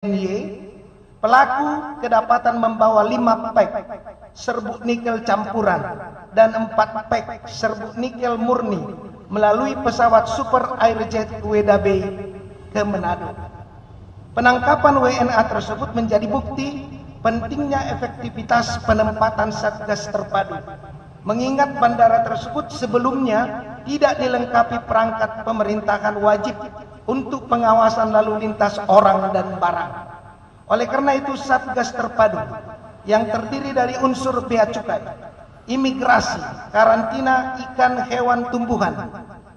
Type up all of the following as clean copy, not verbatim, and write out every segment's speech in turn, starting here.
NY, pelaku kedapatan membawa 5 pak serbuk nikel campuran dan 4 pak serbuk nikel murni melalui pesawat Super Airjet WDB ke Manado. Penangkapan WNA tersebut menjadi bukti pentingnya efektivitas penempatan Satgas Terpadu, mengingat bandara tersebut sebelumnya tidak dilengkapi perangkat pemerintahan wajib untuk pengawasan lalu lintas orang dan barang. Oleh karena itu, Satgas Terpadu yang terdiri dari unsur bea cukai, imigrasi, karantina ikan hewan tumbuhan,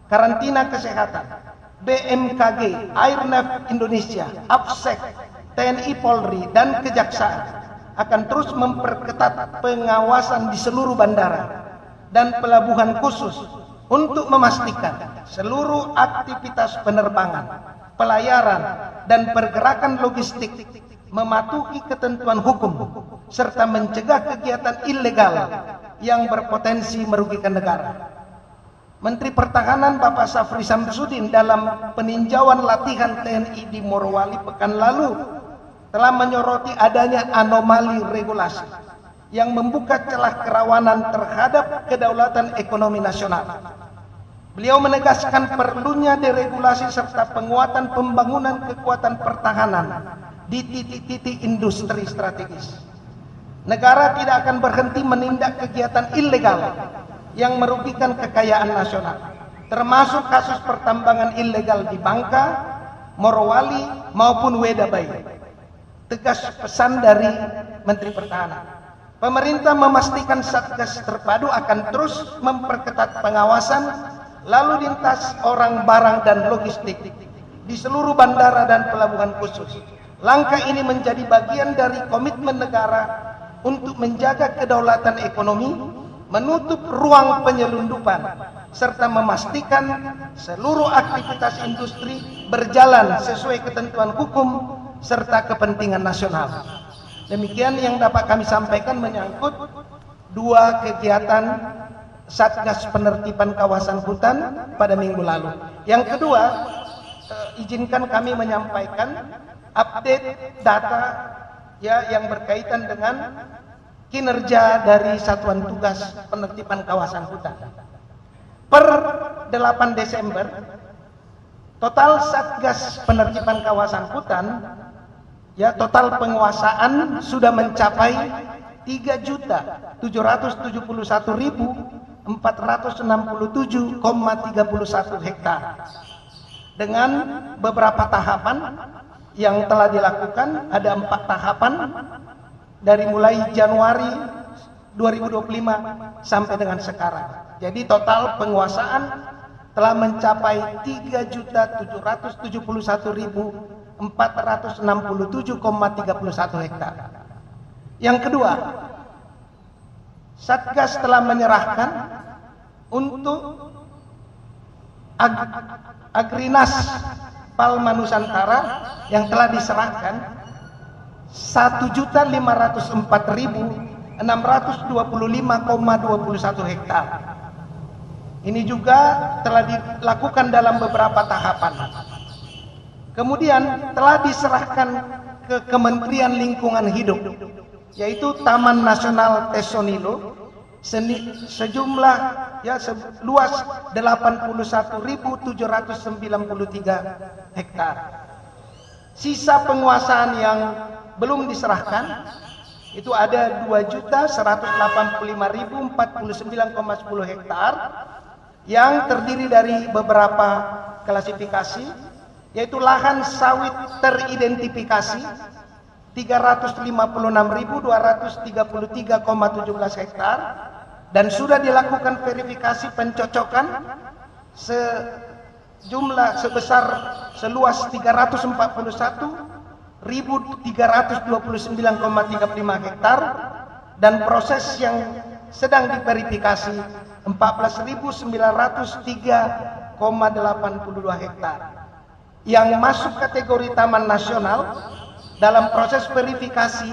karantina kesehatan, BMKG, Airnav Indonesia, APSEC, TNI Polri, dan Kejaksaan akan terus memperketat pengawasan di seluruh bandara dan pelabuhan khusus untuk memastikan seluruh aktivitas penerbangan, pelayaran, dan pergerakan logistik mematuhi ketentuan hukum serta mencegah kegiatan ilegal yang berpotensi merugikan negara. Menteri Pertahanan Bapak Safri Samsudin dalam peninjauan latihan TNI di Morowali pekan lalu telah menyoroti adanya anomali regulasi yang membuka celah kerawanan terhadap kedaulatan ekonomi nasional. Beliau menegaskan perlunya deregulasi serta penguatan pembangunan kekuatan pertahanan di titik-titik industri strategis. Negara tidak akan berhenti menindak kegiatan ilegal yang merugikan kekayaan nasional, termasuk kasus pertambangan ilegal di Bangka, Morowali, maupun Wedabai. Tegas pesan dari Menteri Pertahanan. Pemerintah memastikan Satgas Terpadu akan terus memperketat pengawasan lalu lintas orang, barang, dan logistik di seluruh bandara dan pelabuhan khusus. Langkah ini menjadi bagian dari komitmen negara untuk menjaga kedaulatan ekonomi, menutup ruang penyelundupan, serta memastikan seluruh aktivitas industri berjalan sesuai ketentuan hukum serta kepentingan nasional. Demikian yang dapat kami sampaikan menyangkut 2 kegiatan Satgas penertiban kawasan hutan pada minggu lalu. Yang kedua, izinkan kami menyampaikan update data yang berkaitan dengan kinerja dari Satuan Tugas Penertiban Kawasan Hutan. Per 8 Desember, total Satgas Penertiban Kawasan Hutan, total penguasaan sudah mencapai 3.771.467,31 hektar. Dengan beberapa tahapan yang telah dilakukan, ada 4 tahapan dari mulai Januari 2025 sampai dengan sekarang. Jadi total penguasaan telah mencapai 3.771.467,31 hektar. Yang kedua, Satgas telah menyerahkan untuk Agrinas Palma Nusantara yang telah diserahkan 1.504.625,21 hektar. Ini juga telah dilakukan dalam beberapa tahapan. Kemudian telah diserahkan ke Kementerian Lingkungan Hidup, yaitu Taman Nasional Tesonilo, sejumlah luas 81.793 hektar. Sisa penguasaan yang belum diserahkan itu ada 2.185.049,10 hektar yang terdiri dari beberapa klasifikasi, yaitu lahan sawit teridentifikasi 356.233,17 hektar dan sudah dilakukan verifikasi pencocokan seluas 341.329,35 hektar dan proses yang sedang diverifikasi 14.903,82 hektar yang masuk kategori taman nasional. Dalam proses verifikasi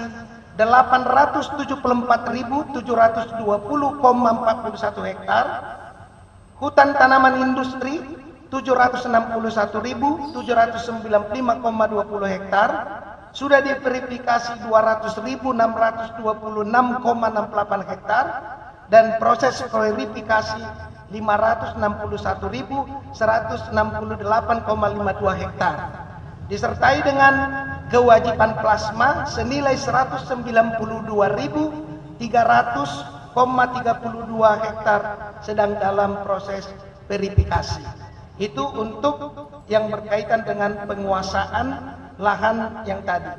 874.720,41 hektar, hutan tanaman industri 761.795,20 hektar, sudah diverifikasi 200.626,68 hektar dan proses verifikasi 561.168,52 hektar. Disertai dengan kewajiban plasma senilai 192.300,32 hektar sedang dalam proses verifikasi. Itu untuk yang berkaitan dengan penguasaan lahan yang tadi.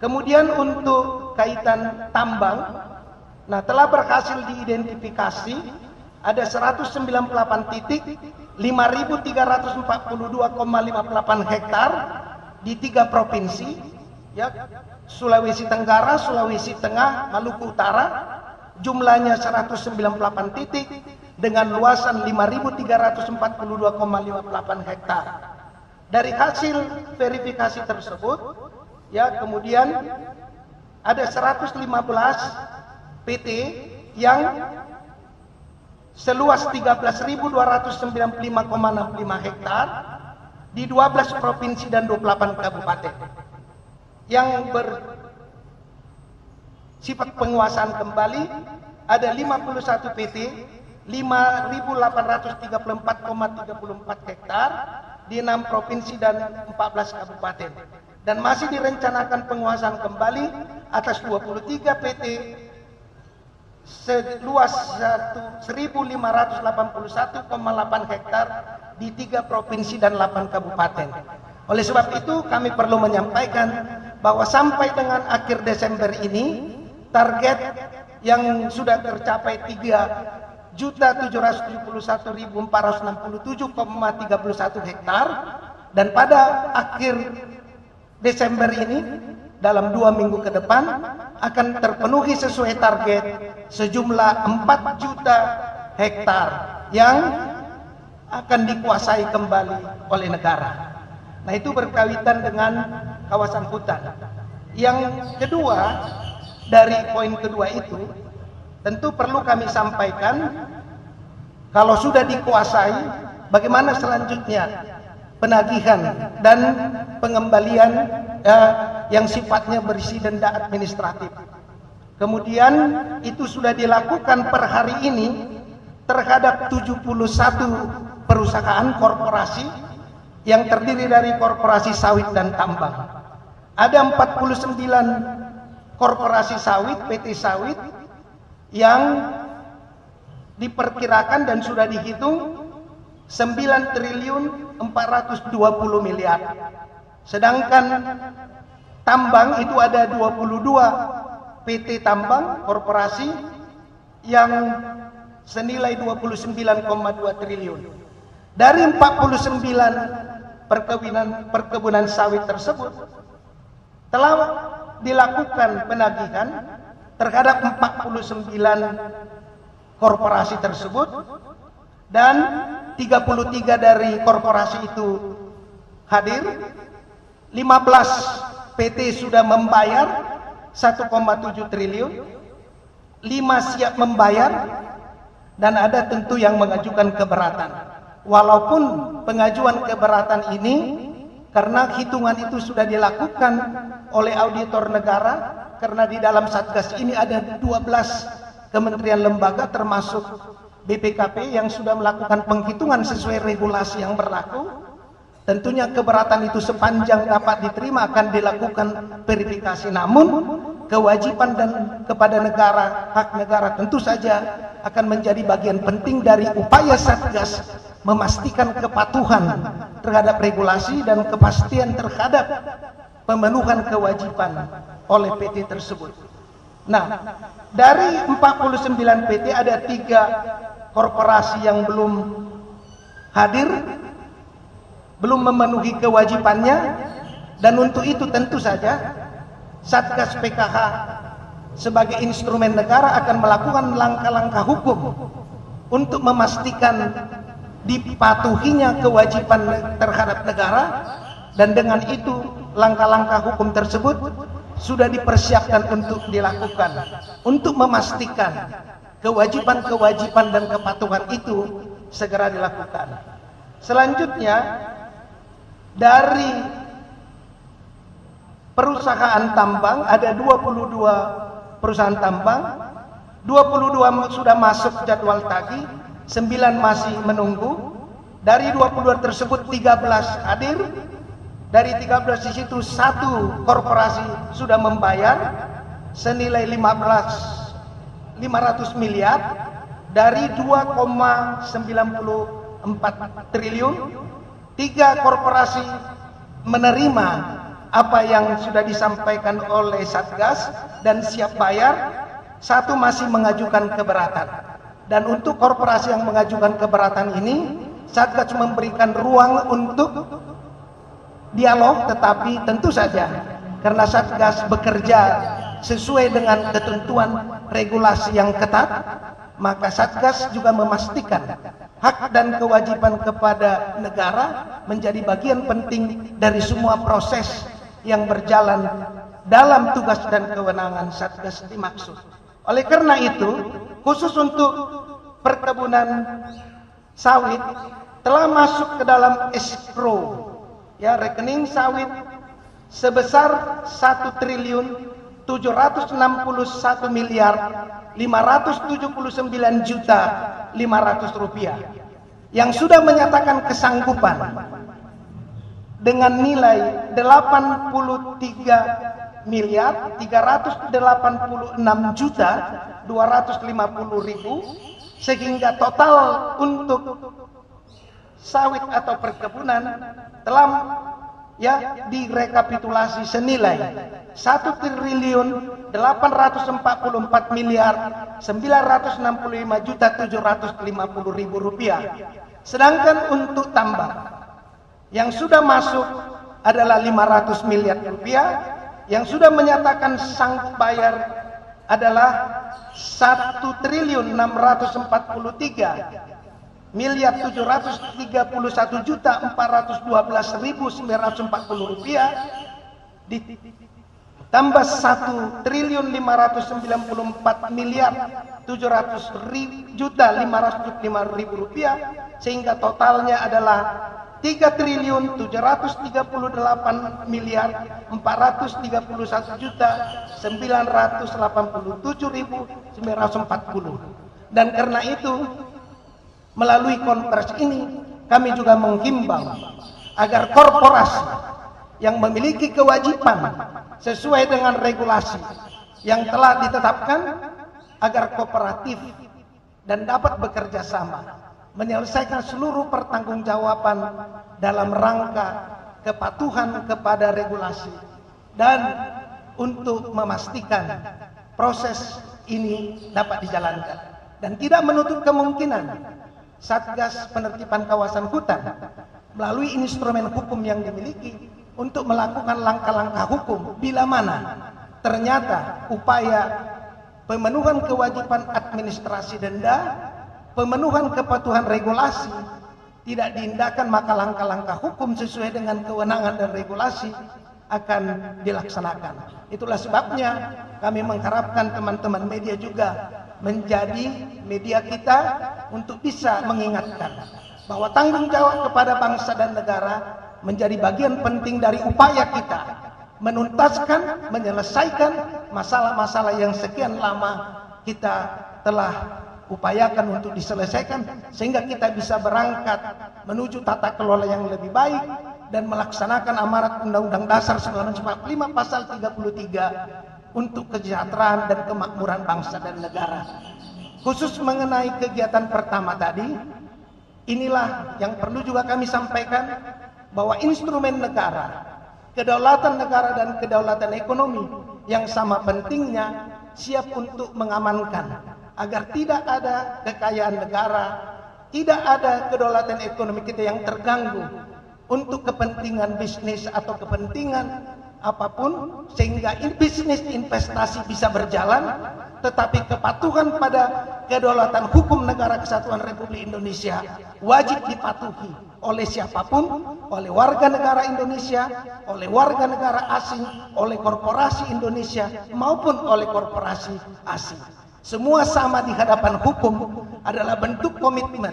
Kemudian untuk kaitan tambang, nah telah berhasil diidentifikasi ada 198 titik 5.342,58 hektar di 3 provinsi, ya, Sulawesi Tenggara, Sulawesi Tengah, Maluku Utara. Jumlahnya 198 titik dengan luasan 5.342,58 hektar. Dari hasil verifikasi tersebut, ya, kemudian ada 115 PT yang seluas 13.295,65 hektar di 12 provinsi dan 28 kabupaten yang bersifat penguasaan kembali. Ada 51 PT 5.834,34 hektar di 6 provinsi dan 14 kabupaten, dan masih direncanakan penguasaan kembali atas 23 PT seluas 1.581,8 hektar di 3 provinsi dan 8 kabupaten. Oleh sebab itu kami perlu menyampaikan bahwa sampai dengan akhir Desember ini target yang sudah tercapai 3.771.467,31 hektar, dan pada akhir Desember ini dalam 2 minggu ke depan akan terpenuhi sesuai target sejumlah 4 juta hektar yang akan dikuasai kembali oleh negara. Nah, itu berkaitan dengan kawasan hutan. Yang kedua, dari poin kedua itu tentu perlu kami sampaikan, kalau sudah dikuasai, bagaimana selanjutnya penagihan dan pengembalian yang sifatnya berisi denda administratif. Kemudian itu sudah dilakukan per hari ini terhadap 71 perusahaan korporasi yang terdiri dari korporasi sawit dan tambang. Ada 49 korporasi sawit, PT sawit, yang diperkirakan dan sudah dihitung 9.420 miliar. Sedangkan tambang itu ada 22 PT tambang korporasi yang senilai 29,2 triliun. Dari 49 perkebunan sawit tersebut telah dilakukan penagihan terhadap 49 korporasi tersebut, dan 33 dari korporasi itu hadir. 15 PT sudah membayar 1,7 triliun, 5 siap membayar, dan ada tentu yang mengajukan keberatan. Walaupun pengajuan keberatan ini karena hitungan itu sudah dilakukan oleh auditor negara, karena di dalam Satgas ini ada 12 kementerian lembaga termasuk BPKP yang sudah melakukan penghitungan sesuai regulasi yang berlaku. Tentunya keberatan itu sepanjang dapat diterima akan dilakukan verifikasi. Namun kewajiban dan kepada negara, hak negara tentu saja akan menjadi bagian penting dari upaya Satgas memastikan kepatuhan terhadap regulasi dan kepastian terhadap pemenuhan kewajiban oleh PT tersebut. Nah, dari 49 PT ada 3 korporasi yang belum hadir, belum memenuhi kewajibannya, dan untuk itu tentu saja Satgas PKH sebagai instrumen negara akan melakukan langkah-langkah hukum untuk memastikan dipatuhinya kewajiban terhadap negara, dan dengan itu langkah-langkah hukum tersebut sudah dipersiapkan untuk dilakukan untuk memastikan kewajiban-kewajiban dan kepatuhan itu segera dilakukan. Selanjutnya, dari perusahaan tambang, ada 22 perusahaan tambang, 22 sudah masuk jadwal tagih, 9 masih menunggu. Dari 22 tersebut 13 hadir. Dari 13 di situ 1 korporasi sudah membayar senilai 500 miliar dari 2,94 triliun. 3 korporasi menerima apa yang sudah disampaikan oleh Satgas dan siap bayar. 1 masih mengajukan keberatan. Dan untuk korporasi yang mengajukan keberatan ini, Satgas memberikan ruang untuk dialog, tetapi tentu saja karena Satgas bekerja sesuai dengan ketentuan regulasi yang ketat, maka Satgas juga memastikan hak dan kewajiban kepada negara menjadi bagian penting dari semua proses yang berjalan dalam tugas dan kewenangan Satgas dimaksud. Oleh karena itu, khusus untuk perkebunan sawit telah masuk ke dalam escrow, ya, rekening sawit sebesar 1.761.579.500 rupiah yang sudah menyatakan kesanggupan dengan nilai 83.386.250.000, sehingga total untuk sawit atau perkebunan telah direkapitulasi senilai 1.844.965.750.000 rupiah. Sedangkan untuk tambang yang sudah masuk adalah 500 miliar rupiah, yang sudah menyatakan sanggup bayar adalah 1.731.412.940 rupiah ditambah 1.594.700.505.000 rupiah, sehingga totalnya adalah 3.731.481.987.940. Dan karena itu, melalui konferensi ini kami juga menghimbau agar korporasi yang memiliki kewajiban sesuai dengan regulasi yang telah ditetapkan agar kooperatif dan dapat bekerja sama menyelesaikan seluruh pertanggungjawaban dalam rangka kepatuhan kepada regulasi dan untuk memastikan proses ini dapat dijalankan, dan tidak menutup kemungkinan Satgas Penertiban Kawasan Hutan melalui instrumen hukum yang dimiliki untuk melakukan langkah-langkah hukum bila mana ternyata upaya pemenuhan kewajiban administrasi denda, pemenuhan kepatuhan regulasi tidak diindahkan, maka langkah-langkah hukum sesuai dengan kewenangan dan regulasi akan dilaksanakan. Itulah sebabnya kami mengharapkan teman-teman media juga menjadi media kita untuk bisa mengingatkan bahwa tanggung jawab kepada bangsa dan negara menjadi bagian penting dari upaya kita menuntaskan, menyelesaikan masalah-masalah yang sekian lama kita telah upayakan untuk diselesaikan, sehingga kita bisa berangkat menuju tata kelola yang lebih baik dan melaksanakan amanat Undang-Undang Dasar 1945 pasal 33 untuk kesejahteraan dan kemakmuran bangsa dan negara. Khusus mengenai kegiatan pertama tadi, inilah yang perlu juga kami sampaikan, bahwa instrumen negara, kedaulatan negara dan kedaulatan ekonomi yang sama pentingnya siap untuk mengamankan agar tidak ada kekayaan negara, tidak ada kedaulatan ekonomi kita yang terganggu untuk kepentingan bisnis atau kepentingan apapun, sehingga bisnis investasi bisa berjalan, tetapi kepatuhan pada kedaulatan hukum negara kesatuan Republik Indonesia wajib dipatuhi oleh siapapun, oleh warga negara Indonesia, oleh warga negara asing, oleh korporasi Indonesia maupun oleh korporasi asing. Semua sama di hadapan hukum adalah bentuk komitmen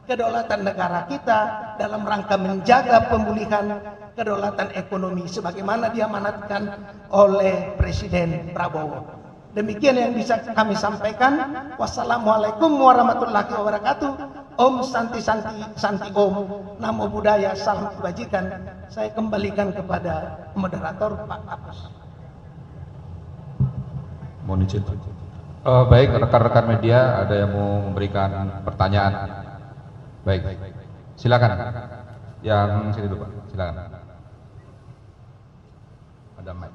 kedaulatan negara kita dalam rangka menjaga pemulihan kedaulatan ekonomi sebagaimana diamanatkan oleh Presiden Prabowo. Demikian yang bisa kami sampaikan. Wassalamualaikum warahmatullahi wabarakatuh. Om Santi Santi Santi Om. Namo Buddhaya, salam kebajikan. Saya kembalikan kepada moderator Pak Kapus. Mohon izin. Baik, rekan-rekan media ada yang mau memberikan pertanyaan. Baik, silakan. Yang sini dulu Pak, silakan. Ada mic.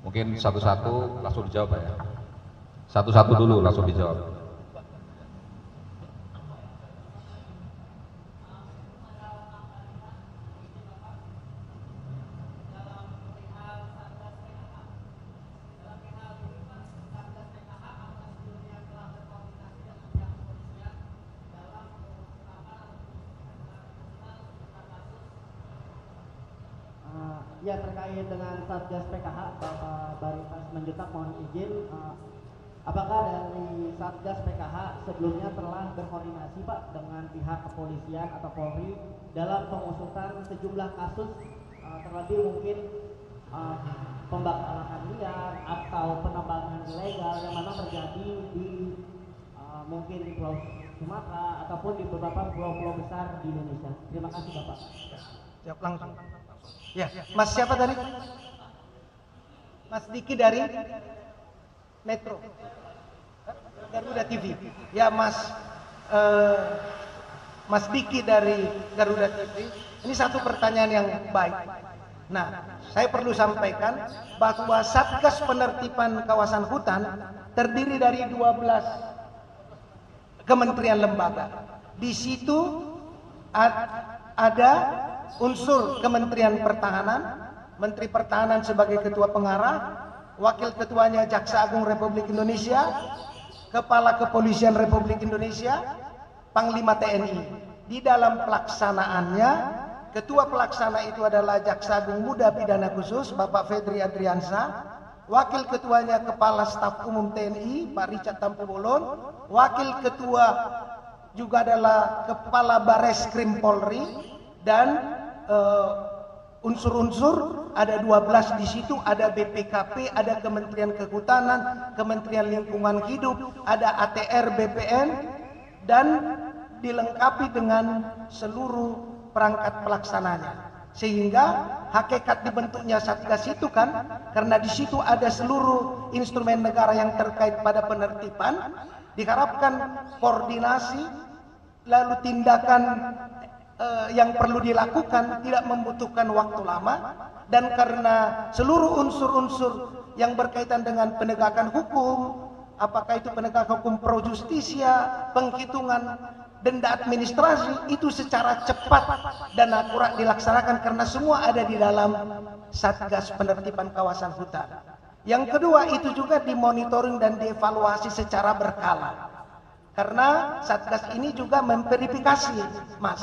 Mungkin satu-satu langsung dijawab Pak ya. Satu-satu dulu langsung dijawab. Ya, terkait dengan Satgas PKH, Bapak Baritas Manjutak mohon izin, apakah dari Satgas PKH sebelumnya telah berkoordinasi Pak dengan pihak kepolisian atau Polri dalam pengusutan sejumlah kasus, terlebih mungkin pembakaran liar atau penambangan ilegal yang memang terjadi di mungkin di Pulau Sumatera ataupun di beberapa pulau-pulau besar di Indonesia. Terima kasih Bapak. Jawab langsung. Ya, Mas siapa tadi? Mas Diki dari Metro Garuda TV. Ya, Mas Diki dari Garuda TV. Ini satu pertanyaan yang baik. Nah, saya perlu sampaikan bahwa Satgas Penertiban Kawasan Hutan terdiri dari 12 kementerian lembaga. Di situ ada unsur Kementerian Pertahanan, Menteri Pertahanan sebagai ketua pengarah, wakil ketuanya Jaksa Agung Republik Indonesia, Kepala Kepolisian Republik Indonesia, Panglima TNI. Di dalam pelaksanaannya, ketua pelaksana itu adalah Jaksa Agung Muda Pidana Khusus Bapak Fedri Adriansa, wakil ketuanya Kepala Staf Umum TNI Pak Richard Tampu Bolon, wakil ketua juga adalah Kepala Bareskrim Polri, dan unsur-unsur ada 12 di situ, ada BPKP, ada Kementerian Kehutanan, Kementerian Lingkungan Hidup, ada ATR BPN, dan dilengkapi dengan seluruh perangkat pelaksananya. Sehingga hakikat dibentuknya Satgas itu kan karena di situ ada seluruh instrumen negara yang terkait pada penertiban, diharapkan koordinasi lalu tindakan yang perlu dilakukan tidak membutuhkan waktu lama, dan karena seluruh unsur-unsur yang berkaitan dengan penegakan hukum, apakah itu penegakan hukum pro justisia, penghitungan denda administrasi, itu secara cepat dan akurat dilaksanakan karena semua ada di dalam Satgas Penertiban Kawasan Hutan. Yang kedua, itu juga dimonitoring dan dievaluasi secara berkala, karena Satgas ini juga memverifikasi, Mas.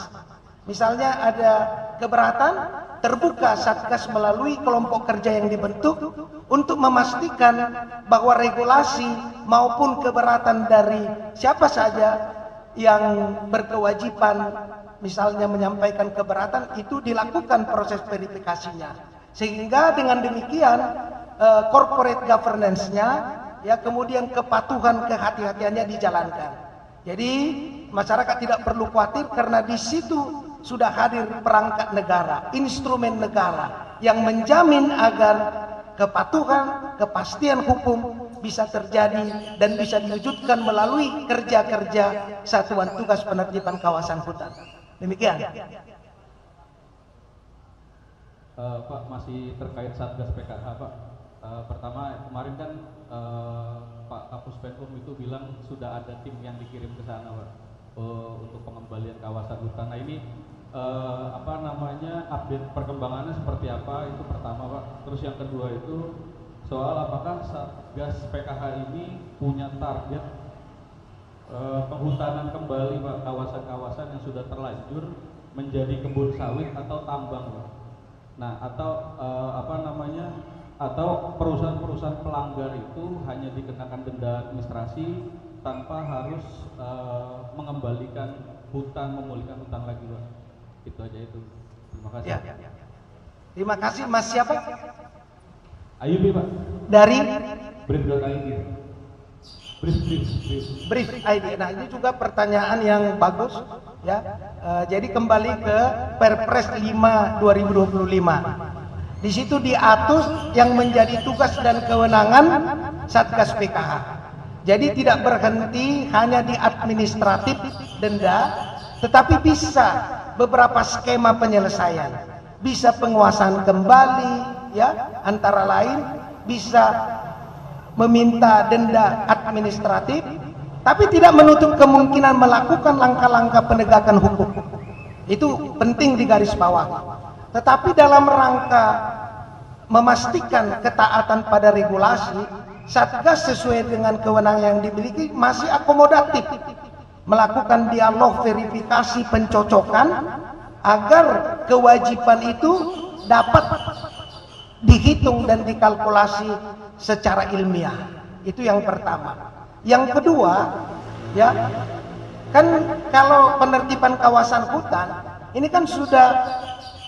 Misalnya ada keberatan, terbuka Satgas melalui kelompok kerja yang dibentuk untuk memastikan bahwa regulasi maupun keberatan dari siapa saja yang berkewajiban misalnya menyampaikan keberatan itu dilakukan proses verifikasinya. Sehingga dengan demikian corporate governance-nya ya, kemudian kepatuhan kehati-hatiannya dijalankan. Jadi masyarakat tidak perlu khawatir karena di situ sudah hadir perangkat negara, instrumen negara yang menjamin agar kepatuhan, kepastian hukum bisa terjadi dan bisa diwujudkan melalui kerja-kerja Satuan Tugas Penertiban Kawasan Hutan. Demikian. Pak, masih terkait Satgas PKH Pak. Pertama kemarin kan Pak Kapus Penkum itu bilang sudah ada tim yang dikirim ke sana Pak untuk pengembalian kawasan hutan. Nah ini update perkembangannya seperti apa, itu pertama Pak. Terus yang kedua itu soal apakah Satgas PKH ini punya target penghutanan kembali Pak kawasan-kawasan yang sudah terlanjur menjadi kebun sawit atau tambang Pak. Nah atau atau perusahaan-perusahaan pelanggar itu hanya dikenakan denda administrasi tanpa harus mengembalikan hutan, memulihkan hutan lagi, Pak. Itu aja itu. Terima kasih. Ya. Terima kasih. Mas siapa? Ayubi, Pak. Dari Brief.id. Brief ID. Nah, ini juga pertanyaan yang bagus ya. Jadi kembali ke Perpres 5 2025. Di situ diatur yang menjadi tugas dan kewenangan Satgas PKH. Jadi tidak berhenti hanya di administratif denda, tetapi bisa beberapa skema penyelesaian. Bisa penguasaan kembali ya, antara lain bisa meminta denda administratif, tapi tidak menutup kemungkinan melakukan langkah-langkah penegakan hukum. Itu penting digarisbawahi. Tetapi dalam rangka memastikan ketaatan pada regulasi, Satgas sesuai dengan kewenangan yang dimiliki masih akomodatif, melakukan dialog, verifikasi, pencocokan agar kewajiban itu dapat dihitung dan dikalkulasi secara ilmiah. Itu yang pertama. Yang kedua, ya, kan kalau penertiban kawasan hutan, ini kan sudah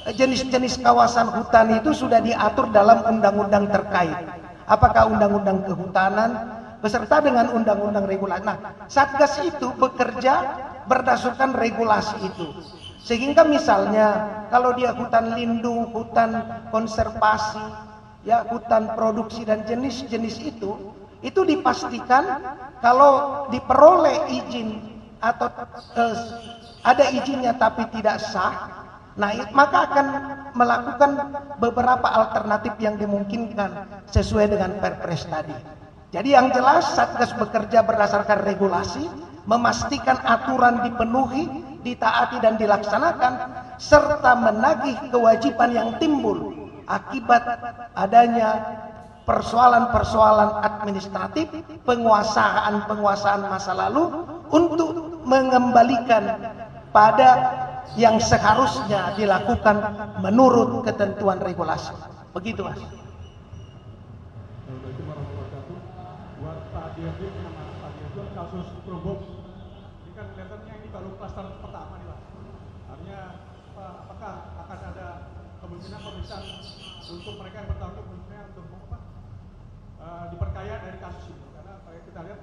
jenis-jenis kawasan hutan itu sudah diatur dalam undang-undang terkait. Apakah undang-undang kehutanan beserta dengan undang-undang regulasi. Nah, Satgas itu bekerja berdasarkan regulasi itu. Sehingga misalnya kalau dia hutan lindung, hutan konservasi, ya, hutan produksi dan jenis-jenis itu dipastikan kalau diperoleh izin atau ada izinnya tapi tidak sah, nah maka akan melakukan beberapa alternatif yang dimungkinkan sesuai dengan Perpres tadi. Jadi yang jelas Satgas bekerja berdasarkan regulasi, memastikan aturan dipenuhi, ditaati dan dilaksanakan, serta menagih kewajiban yang timbul akibat adanya persoalan-persoalan administratif, penguasaan masa lalu untuk mengembalikan pada yang seharusnya dilakukan menurut ketentuan regulasi. Begitu, Mas. Buat Pak Dirjen sama Pak Dirjen, kasus Probox ini kan kelihatannya ini baru klaster pertama nih, Pak. Artinya apakah akan ada kemungkinan pemeriksaan untuk mereka yang bertanggung jawab untuk diperkaya dari kasus ini? Karena kayak kita lihat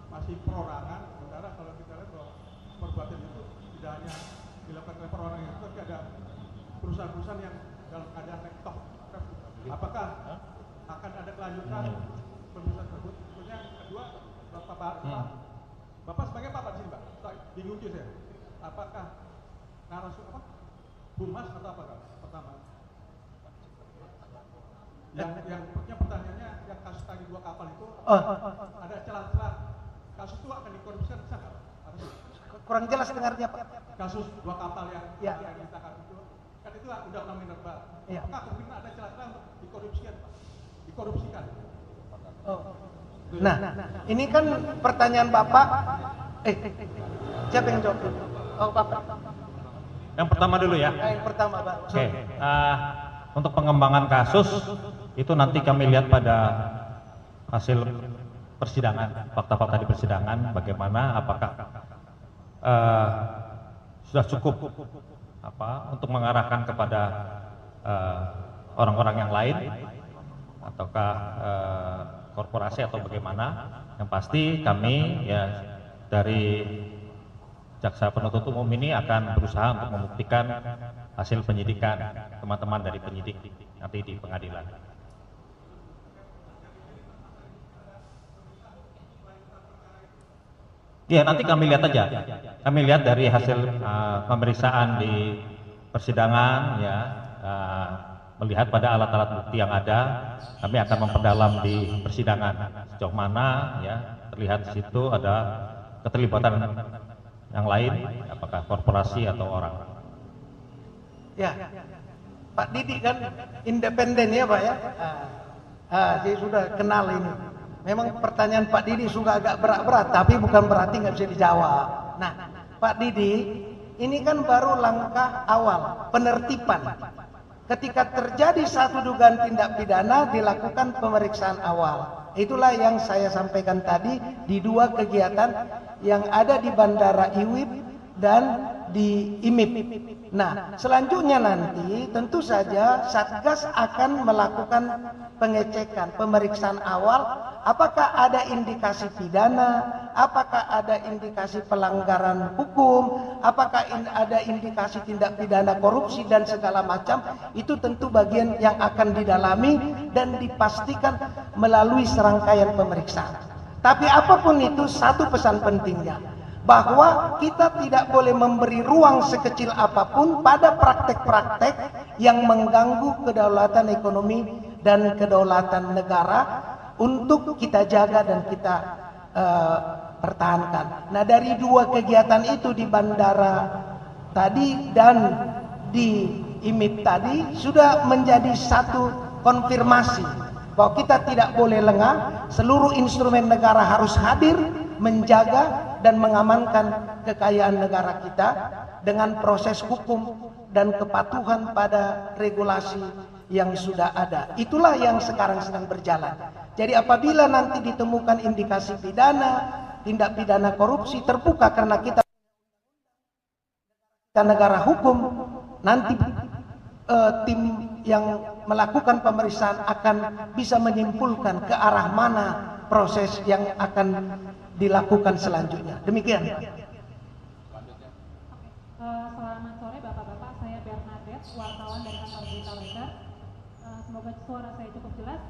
masih perorangan, sementara kalau kita lihat bahwa perbuatan itu tidak hanya dilakukan oleh perorangan itu, tapi ada perusahaan-perusahaan yang dalam keadaan nektok. Apakah akan ada kelanjutan pemeriksaan tersebut? Kemudian kedua, Bapak sebagai apa di sini, Pak? Bingung juga saya. Apakah narasumber Humas atau apa, Kak? Pertama. Yang pertanyaannya yang kasus tadi 2 kapal itu ada celah-celah kasus itu akan dikorupsikan, bisa nggak? Kurang jelas dengarnya, Pak. Kasus 2 kapal yang ya. dimintakan itu kan itu undang-undang minerba. Ya. Apakah kemungkinan ada celah-celah untuk dikorupsikan, Pak? Dikorupsikan. Nah, ini kan pertanyaan Bapak. Siapa yang jawab? Oh, Bapak. Yang pertama dulu ya. Yang pertama, Pak. Oke. Untuk pengembangan kasus itu nanti kami lihat pada hasil persidangan, fakta-fakta di persidangan, bagaimana, apakah sudah cukup untuk mengarahkan kepada orang-orang yang lain, ataukah korporasi atau bagaimana. Yang pasti kami ya dari jaksa penuntut umum ini akan berusaha untuk membuktikan hasil penyidikan teman-teman dari penyidik nanti di pengadilan. Ya, nanti kami lihat aja. Kami lihat dari hasil pemeriksaan di persidangan, ya, melihat pada alat-alat bukti yang ada, kami akan memperdalam di persidangan sejauh mana, ya, terlihat di situ ada keterlibatan yang lain, apakah korporasi atau orang. Ya, Pak Didi kan independen ya, Pak ya. Dia sudah kenal ini. Memang pertanyaan Pak Didi suka agak berat-berat, tapi bukan berarti nggak bisa dijawab. Nah, Pak Didi, ini kan baru langkah awal penertiban. ketika terjadi satu dugaan tindak pidana dilakukan pemeriksaan awal. Itulah yang saya sampaikan tadi di dua kegiatan yang ada di Bandara IWIB dan di IMIP. Nah, selanjutnya nanti tentu saja Satgas akan melakukan pengecekan, pemeriksaan awal, apakah ada indikasi pidana, apakah ada indikasi pelanggaran hukum, apakah ada indikasi tindak pidana korupsi dan segala macam. Itu tentu bagian yang akan didalami dan dipastikan melalui serangkaian pemeriksaan. Tapi apapun itu, satu pesan pentingnya, bahwa kita tidak boleh memberi ruang sekecil apapun pada praktek-praktek yang mengganggu kedaulatan ekonomi dan kedaulatan negara untuk kita jaga dan kita pertahankan. Nah, dari dua kegiatan itu di bandara tadi dan di IMIP tadi sudah menjadi satu konfirmasi bahwa kita tidak boleh lengah, seluruh instrumen negara harus hadir menjaga dan mengamankan kekayaan negara kita dengan proses hukum dan kepatuhan pada regulasi yang sudah ada. Itulah yang sekarang sedang berjalan. Jadi apabila nanti ditemukan indikasi pidana, tindak pidana korupsi terbuka karena kita negara hukum, nanti tim yang melakukan pemeriksaan akan bisa menyimpulkan ke arah mana proses yang akan dilakukan selanjutnya. Demikian. Selamat sore Bapak-bapak, saya Bernadette, wartawan dari kantor Berita Leader. Semoga suara saya cukup jelas.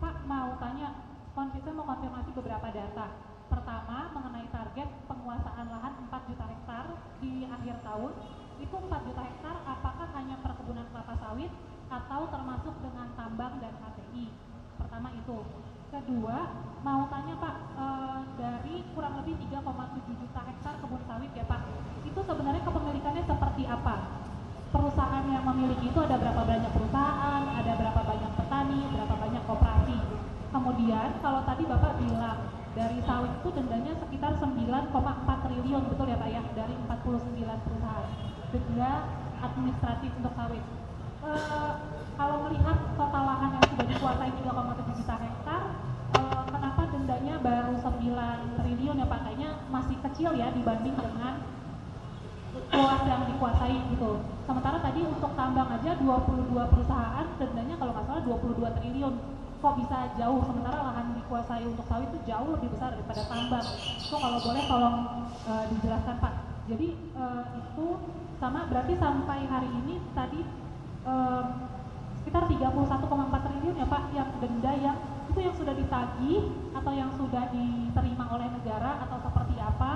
Pak, mau tanya, saya mau konfirmasi beberapa data. Pertama, mengenai target penguasaan lahan 4 juta hektar di akhir tahun. Itu 4 juta hektar apakah hanya perkebunan kelapa sawit atau termasuk dengan tambang dan HTI? Pertama itu. Kedua, mau tanya Pak, dari kurang lebih 3,7 juta hektar kebun sawit ya Pak, itu sebenarnya kepemilikannya seperti apa? Perusahaan yang memiliki itu ada berapa banyak perusahaan, ada berapa banyak petani, berapa banyak koperasi. Kemudian kalau tadi Bapak bilang dari sawit itu dendanya sekitar 9,4 triliun, betul ya Pak ya, dari 49 perusahaan. Denda administratif untuk sawit. Kalau melihat total lahan yang sudah dikuasai 3,7 juta hektar, kenapa dendanya baru 9 triliun ya Pak? Kayaknya masih kecil ya dibanding dengan luas yang dikuasai gitu. Sementara tadi untuk tambang aja 22 perusahaan dendanya kalau nggak salah 22 triliun. Kok bisa jauh, sementara lahan dikuasai untuk sawit itu jauh lebih besar daripada tambang. So kalau boleh tolong dijelaskan Pak. Jadi itu sama berarti sampai hari ini tadi sekitar 31,4 triliun ya Pak yang denda yang itu yang sudah ditagih atau yang sudah diterima oleh negara atau seperti apa,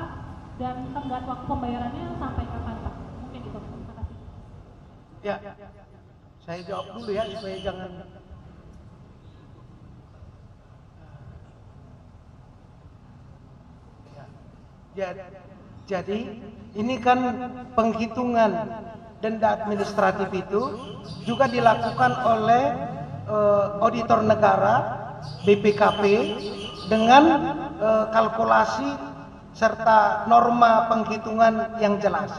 dan tenggat waktu pembayarannya sampai kapan Pak? Mungkin itu. Terima kasih. Ya, saya jawab dulu ya supaya jangan. Jadi ini kan penghitungan denda administratif itu juga dilakukan oleh auditor negara BPKP dengan kalkulasi serta norma penghitungan yang jelas.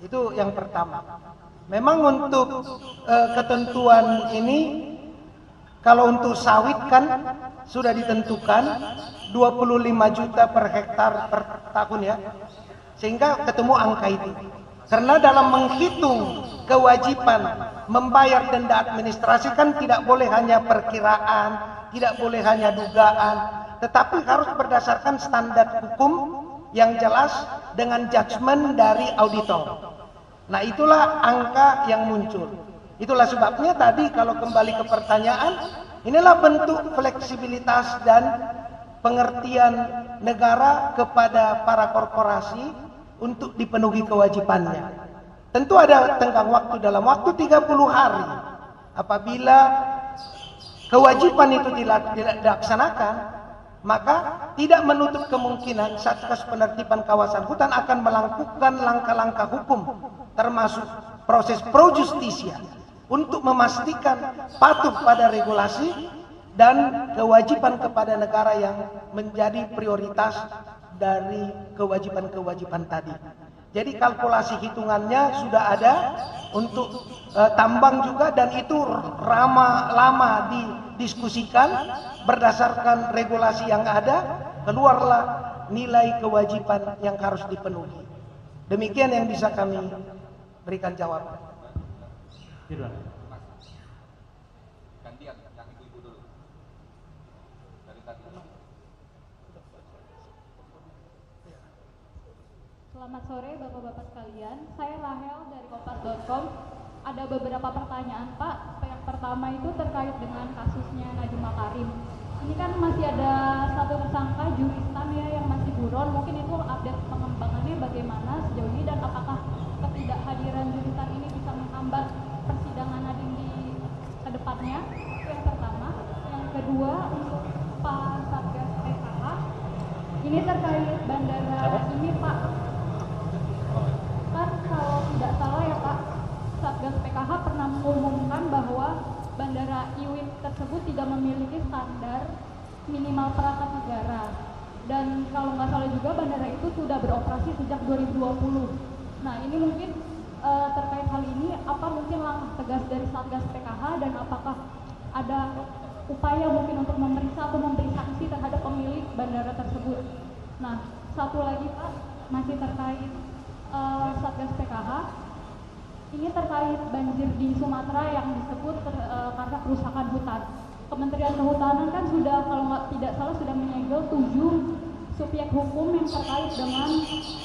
Itu yang pertama. Memang untuk ketentuan ini kalau untuk sawit kan sudah ditentukan 25 juta per hektar per tahun ya. Sehingga ketemu angka itu. Karena dalam menghitung kewajiban membayar denda administrasi kan tidak boleh hanya perkiraan, tidak boleh hanya dugaan, tetapi harus berdasarkan standar hukum yang jelas dengan judgement dari auditor. Nah itulah angka yang muncul. Itulah sebabnya tadi kalau kembali ke pertanyaan, inilah bentuk fleksibilitas dan pengertian negara kepada para korporasi untuk dipenuhi kewajibannya. Tentu ada tenggang waktu, dalam waktu 30 hari. Apabila kewajiban itu dilaksanakan, maka tidak menutup kemungkinan Satgas Penertiban Kawasan Hutan akan melakukan langkah-langkah hukum, termasuk proses pro justisia, untuk memastikan patuh pada regulasi dan kewajiban kepada negara yang menjadi prioritas dari kewajiban-kewajiban tadi. Jadi kalkulasi hitungannya sudah ada untuk tambang juga, dan itu lama didiskusikan berdasarkan regulasi yang ada, keluarlah nilai kewajiban yang harus dipenuhi. Demikian yang bisa kami berikan jawaban. Gantian yang ibu-ibu dulu. Dari tadi. Selamat sore Bapak-Bapak sekalian, saya Rahel dari Kompas.com. Ada beberapa pertanyaan Pak. Yang pertama itu terkait dengan kasusnya Nadiem Makarim. Ini kan masih ada satu tersangka Juristan ya yang masih buron. Mungkin itu update pengembangannya bagaimana sejauh ini, dan apakah ketidakhadiran Juristan ini bisa menghambat persidangan Nadiem di kedepannya? Itu yang pertama. Yang kedua, untuk Pak Satgas PKH, ini terkait bandara ini Pak. Kan kalau tidak salah ya Pak, Satgas PKH pernah mengumumkan bahwa bandara IWIP tersebut tidak memiliki standar minimal perangkat negara, dan kalau nggak salah juga bandara itu sudah beroperasi sejak 2020. Nah ini mungkin terkait hal ini, apa mungkin langkah tegas dari Satgas PKH, dan apakah ada upaya mungkin untuk memeriksa atau memberi sanksi terhadap pemilik bandara tersebut? Nah satu lagi Pak, masih terkait Satgas PKH, ini terkait banjir di Sumatera yang disebut karena kerusakan hutan. Kementerian Kehutanan kan sudah, kalau tidak salah, sudah menyegel 7 subjek hukum yang terkait dengan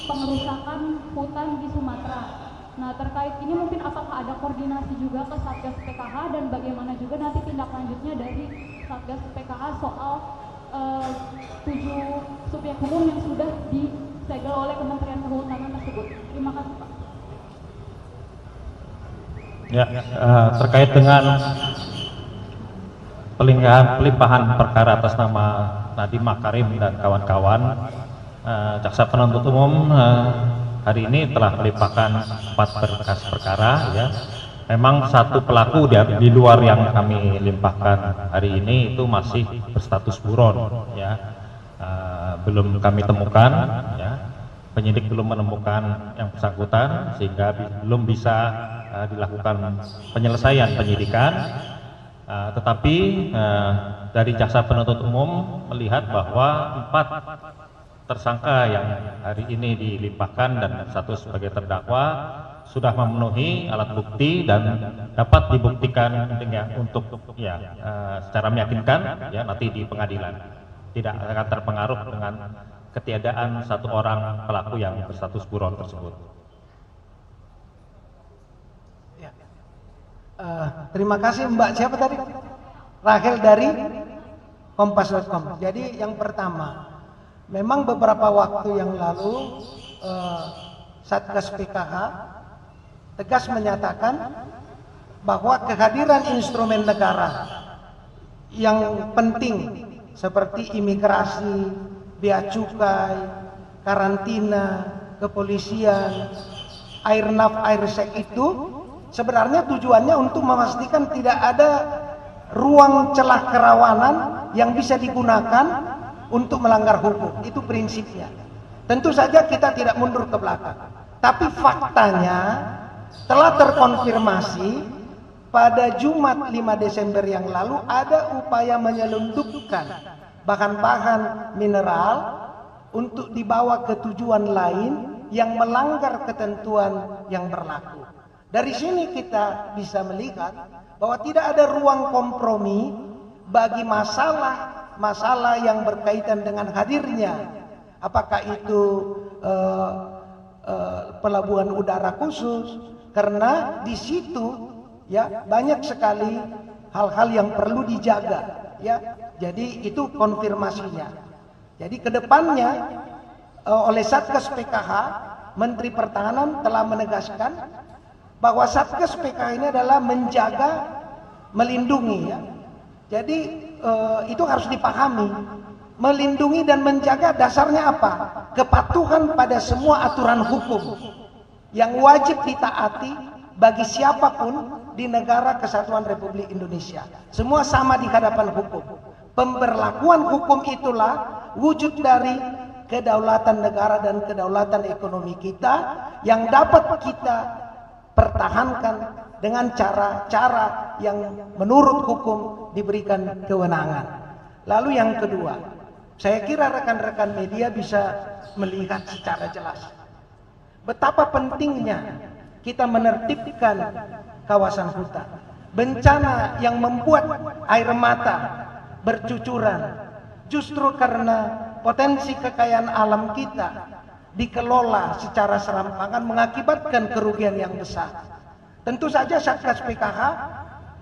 pengerusakan hutan di Sumatera. Nah terkait ini mungkin apakah ada koordinasi juga ke Satgas PKH, dan bagaimana juga nanti tindak lanjutnya dari Satgas PKH soal 7 subjek hukum yang sudah disegel oleh Kementerian Kehutanan tersebut. Terima kasih Pak. Ya, terkait dengan pelimpahan perkara atas nama Nadiem Makarim dan kawan-kawan, jaksa penuntut umum hari ini telah melimpahkan 4 berkas perkara. Ya, memang satu pelaku di luar yang kami limpahkan hari ini itu masih berstatus buron. Ya, belum kami temukan. Ya, penyidik belum menemukan yang bersangkutan sehingga belum bisa dilakukan penyelesaian penyidikan, tetapi dari jaksa penuntut umum melihat bahwa 4 tersangka yang hari ini dilimpahkan dan satu sebagai terdakwa sudah memenuhi alat bukti dan dapat dibuktikan dengan secara meyakinkan ya nanti di pengadilan, tidak akan terpengaruh dengan ketiadaan satu orang pelaku yang berstatus buron tersebut. Terima kasih Mbak, siapa tadi? Rahel dari Kompas.com. Jadi yang pertama, memang beberapa waktu yang lalu Satgas PKH tegas menyatakan bahwa kehadiran instrumen negara yang penting seperti imigrasi, bea cukai, karantina, kepolisian, airnav, airsec itu sebenarnya tujuannya untuk memastikan tidak ada ruang celah kerawanan yang bisa digunakan untuk melanggar hukum. Itu prinsipnya. Tentu saja kita tidak mundur ke belakang. Tapi faktanya telah terkonfirmasi pada Jumat 5 Desember yang lalu ada upaya menyelundupkan bahan-bahan mineral untuk dibawa ke tujuan lain yang melanggar ketentuan yang berlaku. Dari sini kita bisa melihat bahwa tidak ada ruang kompromi bagi masalah yang berkaitan dengan hadirnya, apakah itu pelabuhan udara khusus, karena di situ ya banyak sekali hal-hal yang perlu dijaga ya. Jadi itu konfirmasinya. Jadi kedepannya oleh Satgas PKH, Menteri Pertahanan telah menegaskan bahwa Satgas PKH ini adalah menjaga, melindungi ya. Jadi itu harus dipahami. Melindungi dan menjaga dasarnya apa? Kepatuhan pada semua aturan hukum yang wajib ditaati bagi siapapun di negara Kesatuan Republik Indonesia. Semua sama di hadapan hukum. Pemberlakuan hukum itulah wujud dari kedaulatan negara dan kedaulatan ekonomi kita yang dapat kita pertahankan dengan cara-cara yang menurut hukum diberikan kewenangan. Lalu yang kedua, saya kira rekan-rekan media bisa melihat secara jelas betapa pentingnya kita menertibkan kawasan hutan. Bencana yang membuat air mata bercucuran justru karena potensi kekayaan alam kita dikelola secara serampangan mengakibatkan kerugian yang besar. Tentu saja Satgas PKH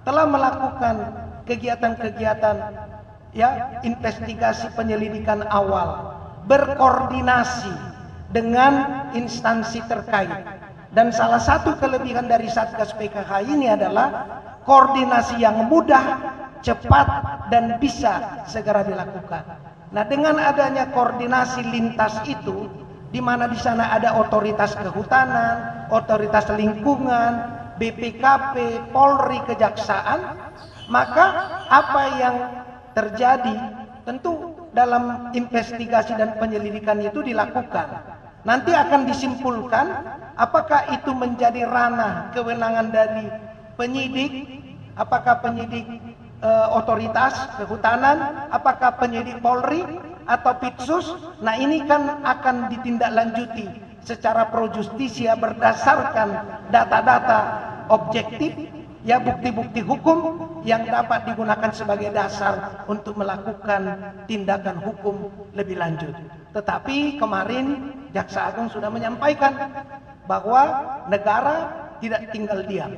telah melakukan kegiatan-kegiatan investigasi penyelidikan awal, berkoordinasi dengan instansi terkait. Dan salah satu kelebihan dari Satgas PKH ini adalah koordinasi yang mudah, cepat, dan bisa segera dilakukan. Nah, dengan adanya koordinasi lintas itu, di mana di sana ada otoritas kehutanan, otoritas lingkungan, BPKP, Polri, Kejaksaan, maka apa yang terjadi tentu dalam investigasi dan penyelidikan itu dilakukan. Nanti akan disimpulkan apakah itu menjadi ranah kewenangan dari penyidik, apakah penyidik otoritas kehutanan, apakah penyidik Polri atau Pitsus. Nah, ini kan akan ditindaklanjuti secara pro justisia berdasarkan data-data objektif, ya, bukti-bukti hukum yang dapat digunakan sebagai dasar untuk melakukan tindakan hukum lebih lanjut. Tetapi kemarin Jaksa Agung sudah menyampaikan bahwa negara tidak tinggal diam,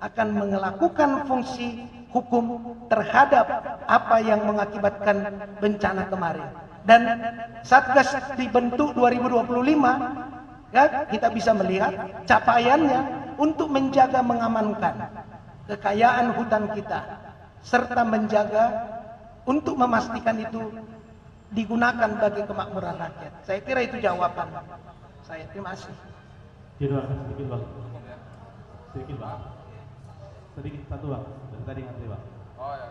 akan melakukan fungsi hukum terhadap apa yang mengakibatkan bencana kemarin. Dan Satgas dibentuk 2025, ya, kita bisa melihat capaiannya untuk menjaga mengamankan kekayaan hutan kita, serta menjaga untuk memastikan itu digunakan bagi kemakmuran rakyat. Saya kira itu jawaban saya. Terima kasih. Sedikit bang. Sedikit satu bang. Dari tadi ngantri bang. Oh ya,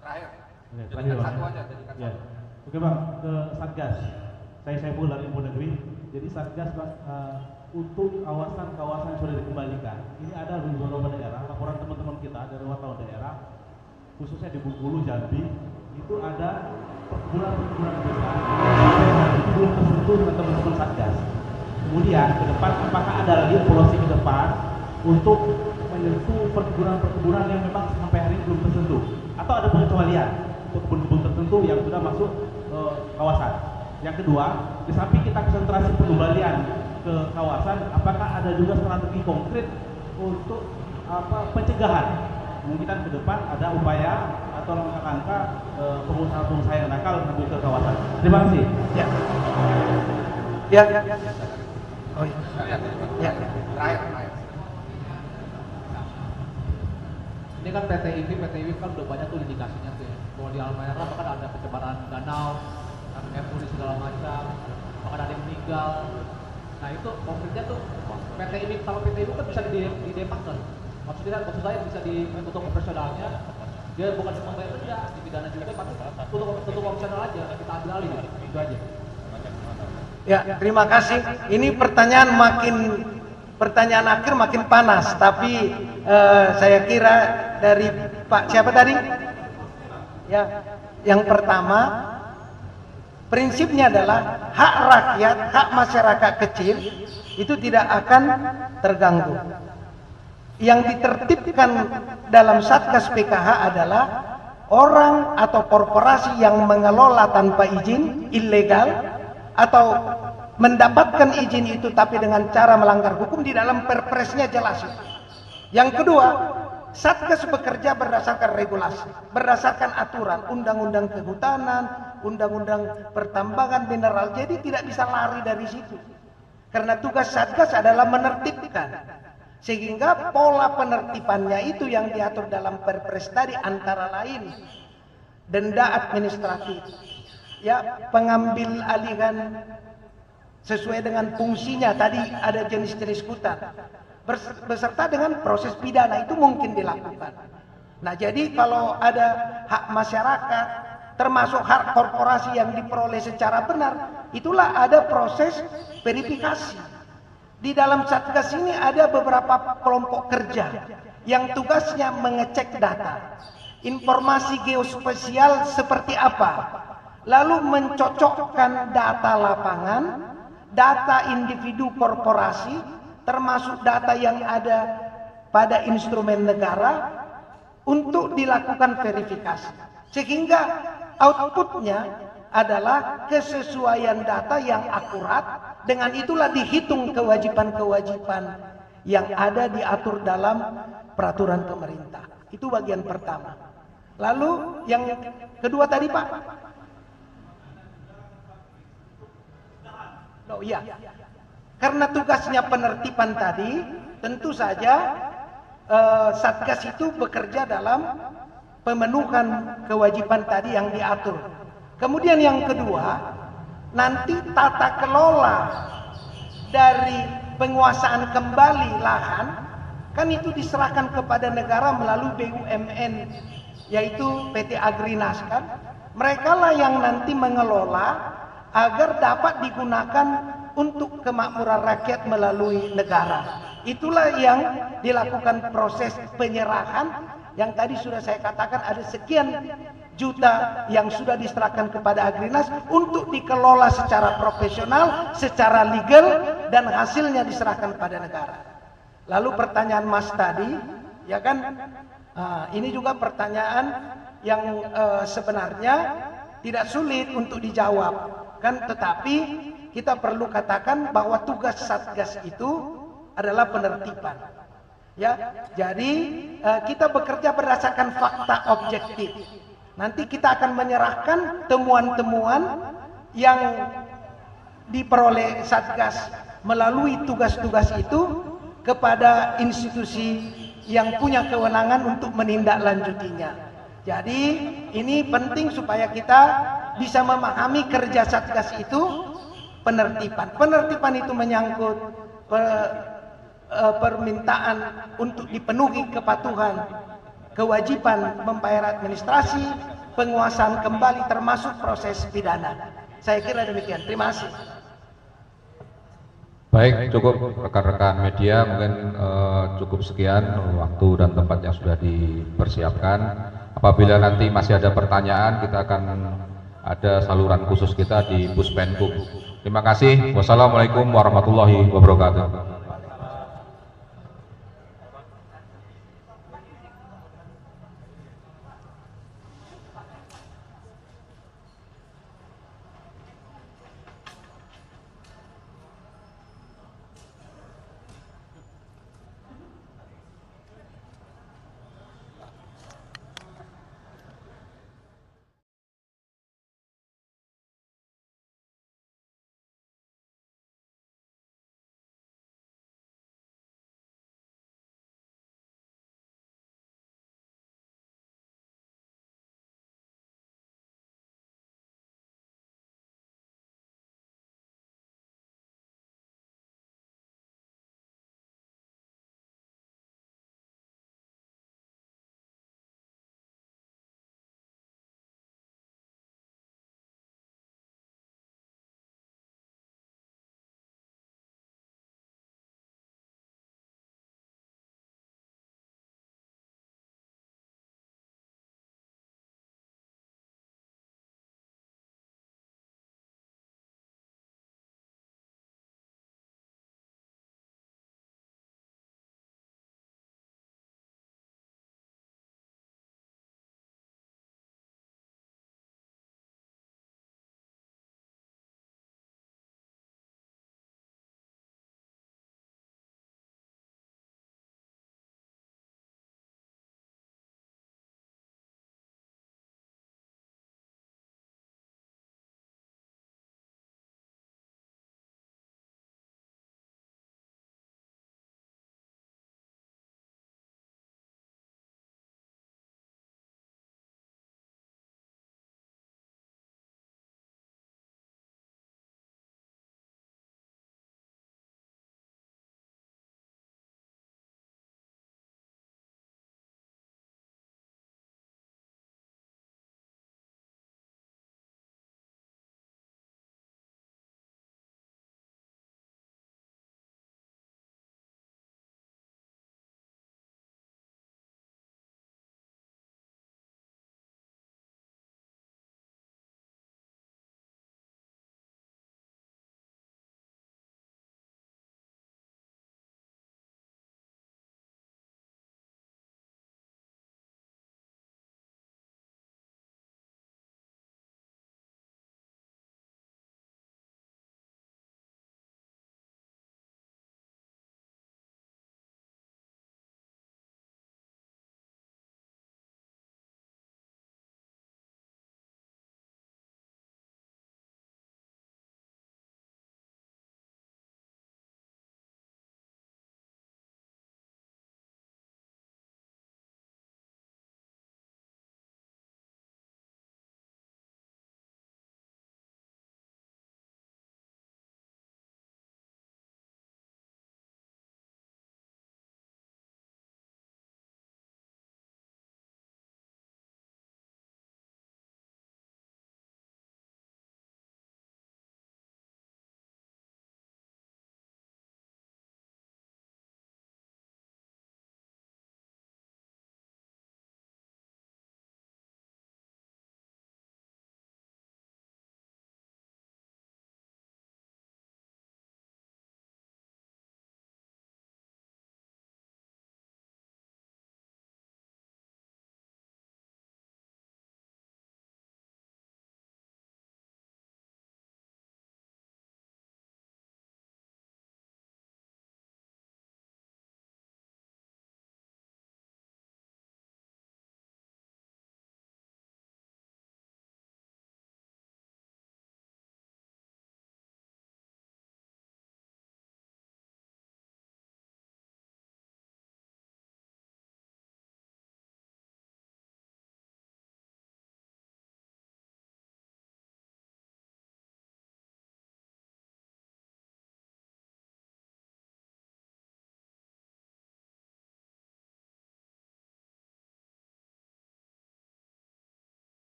terakhir. Oke, terakhir bang. Satu aja, jadikan Ya. satu. Oke bang, ke Satgas. Saya Saiful dari Info Negeri. Jadi Satgas bang, untuk kawasan-kawasan yang sudah dikembalikan, ini ada di beberapa daerah. Laporan teman-teman kita dari wartawan daerah, khususnya di Bengkulu, Jambi, itu ada perkebunan besar itu belum tersentuh dengan teman-teman Satgas. Kemudian ke depan apakah ada lagi evaluasi ke depan untuk menyentuh perkebunan yang memang sampai hari ini belum tersentuh, atau ada pengecualian untuk kebun-kebun tertentu yang sudah masuk ke kawasan. Yang kedua, di samping kita konsentrasi pengembalian ke kawasan, apakah ada juga strategi konkret untuk pencegahan? Kemungkinan ke depan ada upaya atau langkah-langkah pengusaha-pengusaha yang nakal menuju ke kawasan. Terima kasih. Ya. Oh iya. Ya. Terakhir. Ini kan PTIW kan udah banyak tuh indikasinya tuh ya. Kalau di Halmahera bahkan ada pencemaran danau, efuri segala macam, bahkan ada yang meninggal. Nah itu konkretnya tuh kalau PTIW kan bisa didepak kan. Maksud saya bisa untuk operasionalnya, dia bukan cuma bayar denda, dipidana juga, tutup operasional aja, kita ambil alih, itu aja. Ya, terima kasih. Ini pertanyaan akhir makin panas, tapi saya kira dari Pak siapa tadi? Ya, yang pertama, prinsipnya adalah hak rakyat, hak masyarakat kecil itu tidak akan terganggu. Yang ditertibkan dalam Satgas PKH adalah orang atau korporasi yang mengelola tanpa izin, ilegal, atau mendapatkan izin itu tapi dengan cara melanggar hukum. Di dalam perpresnya jelas. Yang kedua, Satgas bekerja berdasarkan regulasi, berdasarkan aturan, undang-undang kehutanan, undang-undang pertambangan mineral. Jadi tidak bisa lari dari situ. Karena tugas Satgas adalah menertibkan. Sehingga pola penertibannya itu yang diatur dalam perpres tadi, antara lain denda administratif, ya, pengambil alihan sesuai dengan fungsinya, tadi ada jenis-jenis hutan, beserta dengan proses pidana itu mungkin dilakukan. Nah, jadi kalau ada hak masyarakat termasuk hak korporasi yang diperoleh secara benar, itulah ada proses verifikasi. Di dalam Satgas ini ada beberapa kelompok kerja yang tugasnya mengecek data. Informasi geospasial seperti apa? Lalu mencocokkan data lapangan, data individu korporasi, termasuk data yang ada pada instrumen negara untuk dilakukan verifikasi. Sehingga outputnya adalah kesesuaian data yang akurat. Dengan itulah dihitung kewajiban-kewajiban yang ada diatur dalam peraturan pemerintah. Itu bagian pertama. Lalu yang kedua tadi Pak? Oh iya. Karena tugasnya penertiban tadi, tentu saja Satgas itu bekerja dalam pemenuhan kewajiban tadi yang diatur. Kemudian yang kedua, nanti tata kelola dari penguasaan kembali lahan kan itu diserahkan kepada negara melalui BUMN, yaitu PT Agrinas kan. Mereka lah yang nanti mengelola agar dapat digunakan untuk kemakmuran rakyat melalui negara. Itulah yang dilakukan proses penyerahan yang tadi sudah saya katakan ada sekian juta yang sudah diserahkan kepada Agrinas untuk dikelola secara profesional, secara legal, dan hasilnya diserahkan kepada negara. Lalu pertanyaan Mas tadi, ya kan, ini juga pertanyaan yang sebenarnya tidak sulit untuk dijawab, kan? Tetapi kita perlu katakan bahwa tugas Satgas itu adalah penertiban. Ya, jadi kita bekerja berdasarkan fakta objektif. Nanti kita akan menyerahkan temuan-temuan yang diperoleh Satgas melalui tugas-tugas itu kepada institusi yang punya kewenangan untuk menindaklanjutinya. Jadi ini penting supaya kita bisa memahami kerja Satgas itu penertiban. Penertiban itu menyangkut permintaan untuk dipenuhi kepatuhan, kewajiban membayar administrasi, penguasaan kembali termasuk proses pidana. Saya kira demikian. Terima kasih. Baik, cukup rekan-rekan media, mungkin cukup sekian waktu dan tempat yang sudah dipersiapkan. Apabila nanti masih ada pertanyaan, kita akan ada saluran khusus kita di Puspenkum. Terima kasih. Wassalamualaikum warahmatullahi wabarakatuh.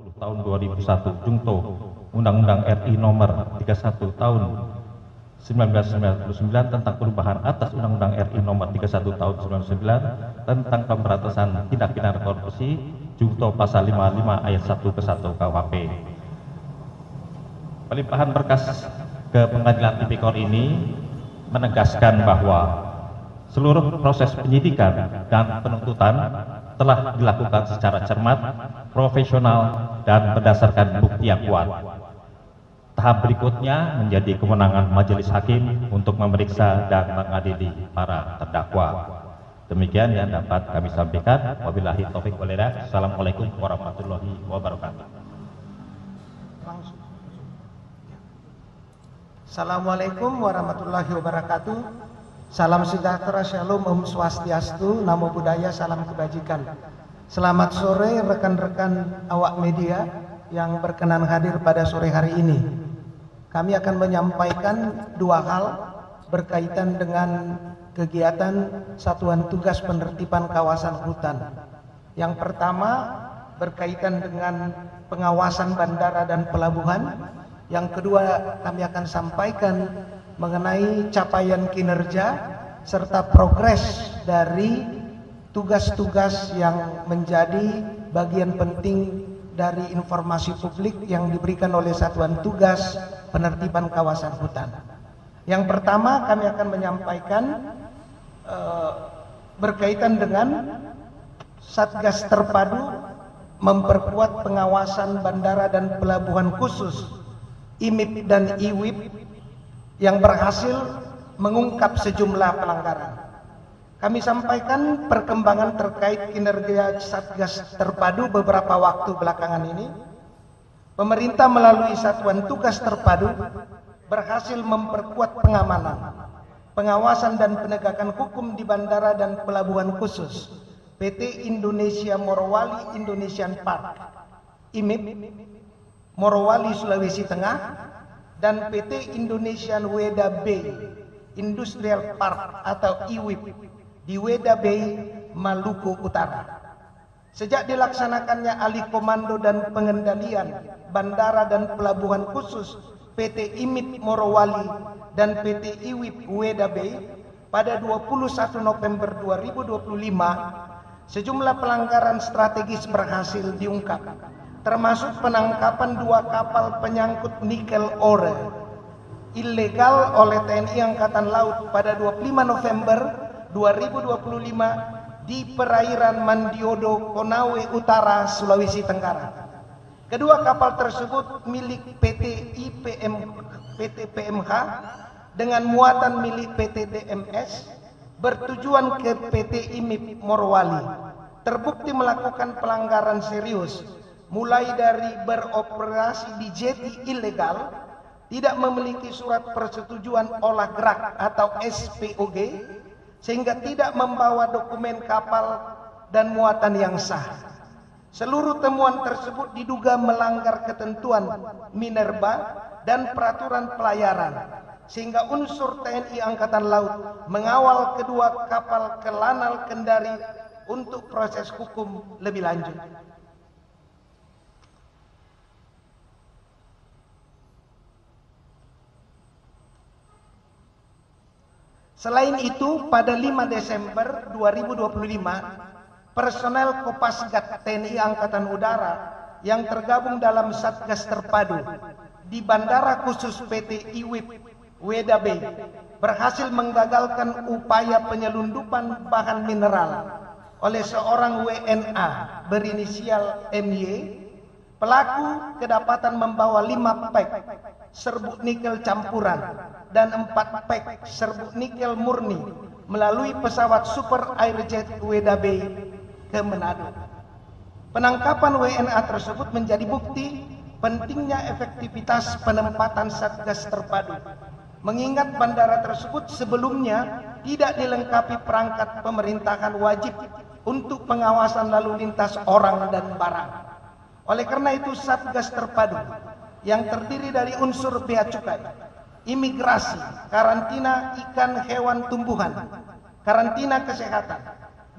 tahun 2001 Jungto Undang-Undang RI nomor 31 tahun 1999 tentang perubahan atas Undang-Undang RI nomor 31 tahun 1999 tentang pemberantasan tindak pidana korupsi Jungto pasal 55 ayat 1 ke 1 KUHP. Pelimpahan berkas ke Pengadilan Tipikor ini menegaskan bahwa seluruh proses penyidikan dan penuntutan telah dilakukan secara cermat, profesional, dan berdasarkan bukti yang kuat. Tahap berikutnya menjadi kewenangan majelis hakim untuk memeriksa dan mengadili para terdakwa. Demikian yang dapat kami sampaikan. Wabillahi taufik wal hidayah. Assalamualaikum warahmatullahi wabarakatuh. Assalamualaikum warahmatullahi wabarakatuh. Salam sejahtera, shalom, om swastiastu, namo buddhaya, salam kebajikan. Selamat sore rekan-rekan awak media yang berkenan hadir pada sore hari ini. Kami akan menyampaikan dua hal berkaitan dengan kegiatan Satuan Tugas Penertiban Kawasan Hutan. Yang pertama berkaitan dengan pengawasan bandara dan pelabuhan. Yang kedua kami akan sampaikan mengenai capaian kinerja serta progres dari tugas-tugas yang menjadi bagian penting dari informasi publik yang diberikan oleh Satuan Tugas Penertiban Kawasan Hutan. Yang pertama kami akan menyampaikan berkaitan dengan Satgas Terpadu memperkuat pengawasan bandara dan pelabuhan khusus IMIP dan IWIP yang berhasil mengungkap sejumlah pelanggaran. Kami sampaikan perkembangan terkait kinerja Satgas Terpadu beberapa waktu belakangan ini. Pemerintah melalui Satuan Tugas Terpadu berhasil memperkuat pengamanan, pengawasan dan penegakan hukum di bandara dan pelabuhan khusus PT Indonesia Morowali Indonesian Park, IMIP, Morowali Sulawesi Tengah, dan PT Indonesian Weda Bay Industrial Park atau IWIP di Weda Bay, Maluku Utara. Sejak dilaksanakannya alih komando dan pengendalian bandara dan pelabuhan khusus PT IMIP Morowali dan PT IWIP Weda Bay pada 21 November 2025, sejumlah pelanggaran strategis berhasil diungkap, termasuk penangkapan 2 kapal penyangkut nikel ore ilegal oleh TNI Angkatan Laut pada 25 November 2025 di perairan Mandiodo, Konawe Utara, Sulawesi Tenggara. Kedua kapal tersebut milik PT PMH dengan muatan milik PT DMS bertujuan ke PT IMIP Morowali. Terbukti melakukan pelanggaran serius, mulai dari beroperasi di jeti ilegal, tidak memiliki surat persetujuan olah gerak atau SPOG, sehingga tidak membawa dokumen kapal dan muatan yang sah. Seluruh temuan tersebut diduga melanggar ketentuan Minerba dan peraturan pelayaran, sehingga unsur TNI Angkatan Laut mengawal kedua kapal ke Lanal Kendari untuk proses hukum lebih lanjut. Selain itu, pada 5 Desember 2025, personel Kopasgat TNI Angkatan Udara yang tergabung dalam Satgas Terpadu di Bandara Khusus PT IWIP Weda Bay berhasil menggagalkan upaya penyelundupan bahan mineral oleh seorang WNA berinisial MY. Pelaku kedapatan membawa 5 pek serbuk nikel campuran dan 4 pek serbuk nikel murni melalui pesawat Super Airjet Weda Bay ke Manado. Penangkapan WNA tersebut menjadi bukti pentingnya efektivitas penempatan Satgas Terpadu, mengingat bandara tersebut sebelumnya tidak dilengkapi perangkat pemerintahan wajib untuk pengawasan lalu lintas orang dan barang. Oleh karena itu, Satgas Terpadu yang terdiri dari unsur bea cukai, imigrasi, karantina ikan, hewan, tumbuhan, karantina kesehatan,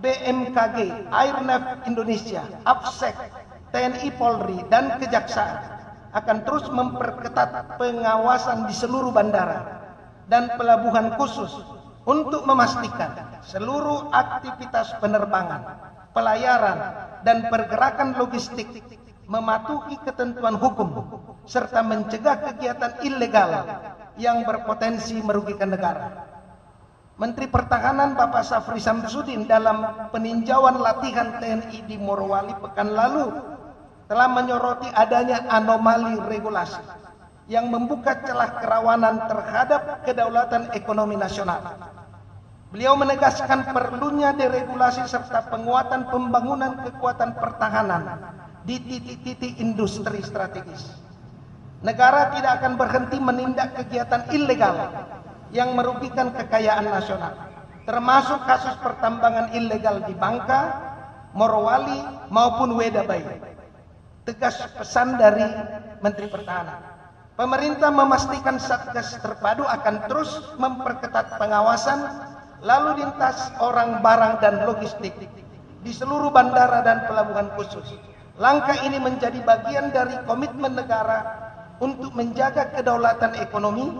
BMKG, Airnav Indonesia, APSEC, TNI Polri dan Kejaksaan akan terus memperketat pengawasan di seluruh bandara dan pelabuhan khusus untuk memastikan seluruh aktivitas penerbangan, pelayaran, dan pergerakan logistik mematuhi ketentuan hukum serta mencegah kegiatan ilegal yang berpotensi merugikan negara. Menteri Pertahanan Bapak Safri Samsudin dalam peninjauan latihan TNI di Morowali pekan lalu telah menyoroti adanya anomali regulasi yang membuka celah kerawanan terhadap kedaulatan ekonomi nasional. Beliau menegaskan perlunya deregulasi serta penguatan pembangunan kekuatan pertahanan di titik-titik industri strategis. Negara tidak akan berhenti menindak kegiatan ilegal yang merugikan kekayaan nasional, termasuk kasus pertambangan ilegal di Bangka, Morowali, maupun Wedabaya. Tegas pesan dari Menteri Pertahanan. Pemerintah memastikan Satgas terpadu akan terus memperketat pengawasan lalu lintas orang, barang, dan logistik di seluruh bandara dan pelabuhan khusus. Langkah ini menjadi bagian dari komitmen negara untuk menjaga kedaulatan ekonomi,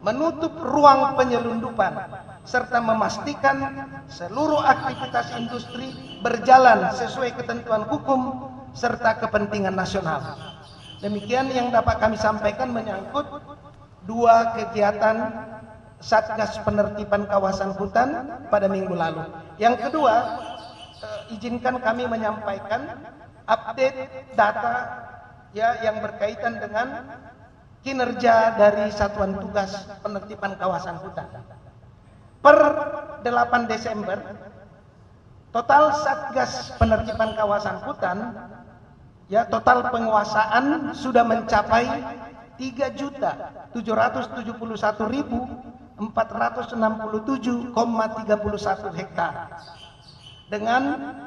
menutup ruang penyelundupan, serta memastikan seluruh aktivitas industri berjalan sesuai ketentuan hukum serta kepentingan nasional. Demikian yang dapat kami sampaikan menyangkut dua kegiatan Satgas penertiban kawasan hutan pada minggu lalu. Yang kedua, izinkan kami menyampaikan update data ya yang berkaitan dengan kinerja dari Satuan Tugas Penertiban Kawasan Hutan. Per 8 Desember, total Satgas Penertiban Kawasan Hutan, ya total penguasaan sudah mencapai 3.771.467,31 hektar. Dengan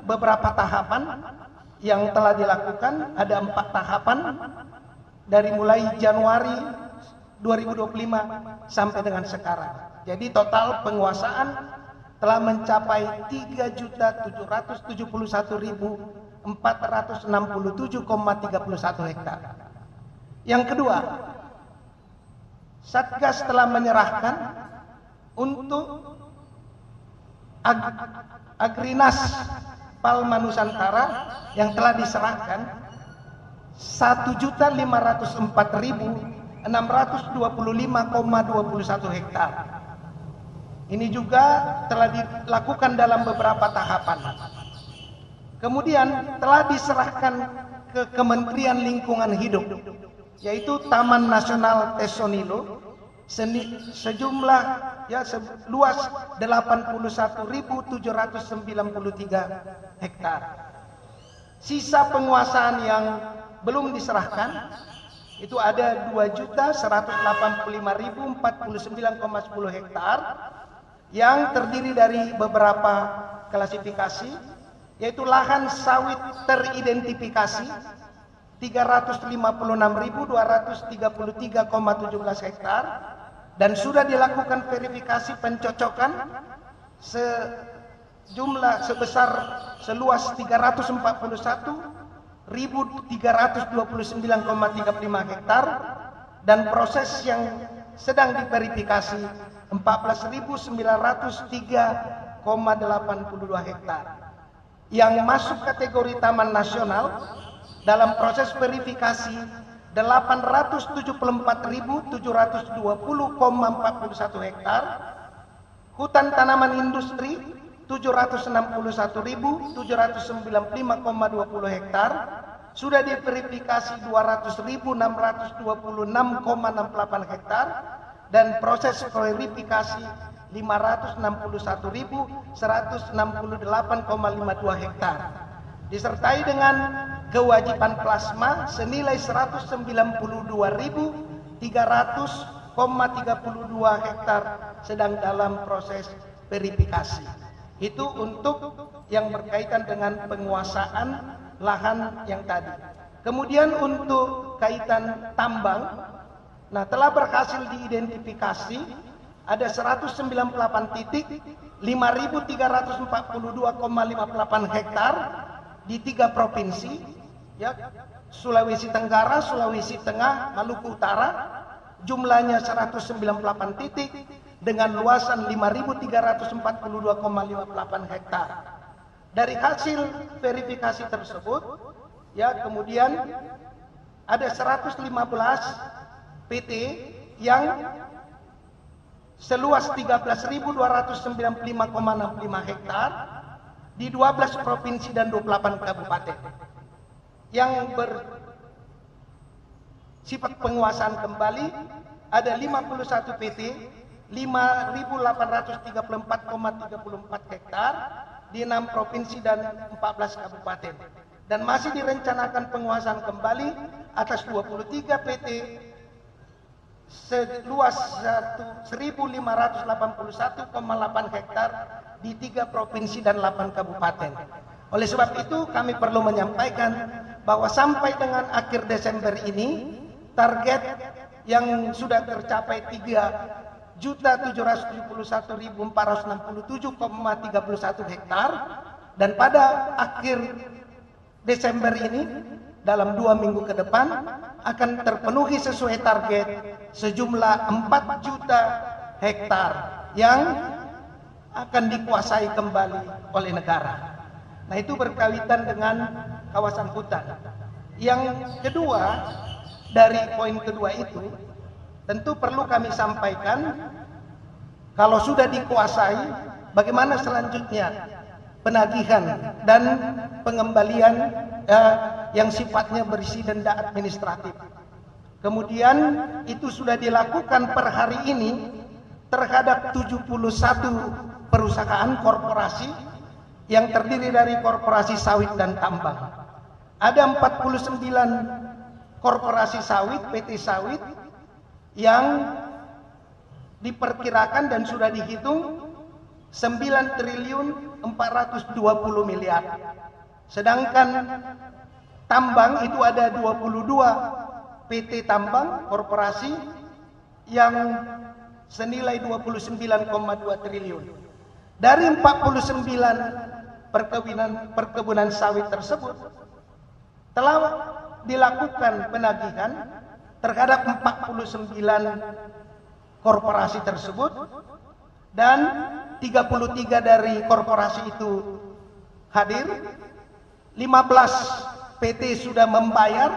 beberapa tahapan yang telah dilakukan, ada 4 tahapan dari mulai Januari 2025 sampai dengan sekarang. Jadi total penguasaan telah mencapai 3.771.467,31 hektar. Yang kedua, Satgas telah menyerahkan untuk Agrinas Palma Nusantara yang telah diserahkan 1.504.625,21 hektar. Ini juga telah dilakukan dalam beberapa tahapan. Kemudian telah diserahkan ke Kementerian Lingkungan Hidup, yaitu Taman Nasional Tesonilo, sejumlah ya seluas 81.793 hektar. Sisa penguasaan yang belum diserahkan itu ada 2.185.049,10 hektar yang terdiri dari beberapa klasifikasi, yaitu lahan sawit teridentifikasi 356.233,17 hektar dan sudah dilakukan verifikasi pencocokan sebesar seluas 341.329,35 hektar dan proses yang sedang diverifikasi 14.903,82 hektar. Yang masuk kategori taman nasional dalam proses verifikasi 874.720,41 hektar, hutan tanaman industri 761.795,20 hektar, sudah diverifikasi 200.626,68 hektar, dan proses verifikasi 561.168,52 hektar. Disertai dengan kewajiban plasma senilai 192.300,32 hektar sedang dalam proses verifikasi. Itu untuk yang berkaitan dengan penguasaan lahan yang tadi. Kemudian untuk kaitan tambang, nah telah berhasil diidentifikasi ada 198 titik 5.342,58 hektar di 3 provinsi, ya, Sulawesi Tenggara, Sulawesi Tengah, Maluku Utara, jumlahnya 198 titik dengan luasan 5.342,58 hektar. Dari hasil verifikasi tersebut, ya, kemudian ada 115 PT yang seluas 13.295,65 hektar di 12 provinsi dan 28 kabupaten yang bersifat penguasaan kembali. Ada 51 PT 5.834,34 hektar di 6 provinsi dan 14 kabupaten, dan masih direncanakan penguasaan kembali atas 23 PT seluas 1.581,8 hektar di 3 provinsi dan 8 kabupaten. Oleh sebab itu kami perlu menyampaikan bahwa sampai dengan akhir Desember ini target yang sudah tercapai 3.771.467,31 hektar, dan pada akhir Desember ini dalam 2 minggu ke depan akan terpenuhi sesuai target sejumlah 4 juta hektar yang akan dikuasai kembali oleh negara. Nah, itu berkaitan dengan kawasan hutan. Yang kedua, dari poin kedua itu tentu perlu kami sampaikan, kalau sudah dikuasai, bagaimana selanjutnya penagihan dan pengembalian yang sifatnya berisi denda administratif. Kemudian itu sudah dilakukan per hari ini terhadap 71 perusahaan korporasi yang terdiri dari korporasi sawit dan tambang. Ada 49 korporasi sawit, PT sawit, yang diperkirakan dan sudah dihitung 9.420 miliar. Sedangkan tambang itu ada 22 PT tambang korporasi yang senilai 29,2 triliun. Dari 49 perkebunan sawit tersebut telah dilakukan penagihan terhadap 49 korporasi tersebut, dan 33 dari korporasi itu hadir. 15 PT sudah membayar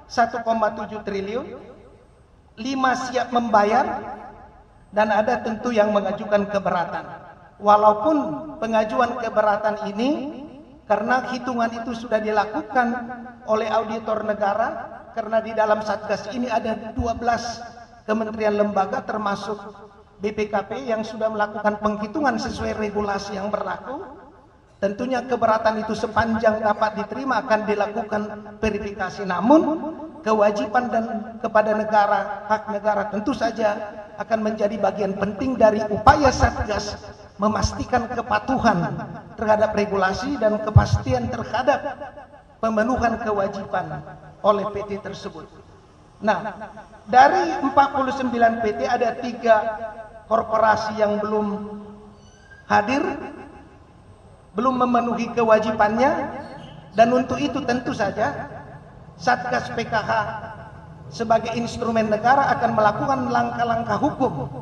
1,7 triliun, 5 siap membayar, dan ada tentu yang mengajukan keberatan. Walaupun pengajuan keberatan ini karena hitungan itu sudah dilakukan oleh auditor negara, karena di dalam Satgas ini ada 12 kementerian lembaga termasuk BPKP yang sudah melakukan penghitungan sesuai regulasi yang berlaku. Tentunya keberatan itu sepanjang dapat diterima akan dilakukan verifikasi. Namun kewajiban dan kepada negara, hak negara tentu saja akan menjadi bagian penting dari upaya Satgas memastikan kepatuhan terhadap regulasi dan kepastian terhadap pemenuhan kewajiban oleh PT tersebut. Nah, dari 49 PT ada 3 korporasi yang belum hadir, belum memenuhi kewajibannya, dan untuk itu tentu saja Satgas PKH sebagai instrumen negara akan melakukan langkah-langkah hukum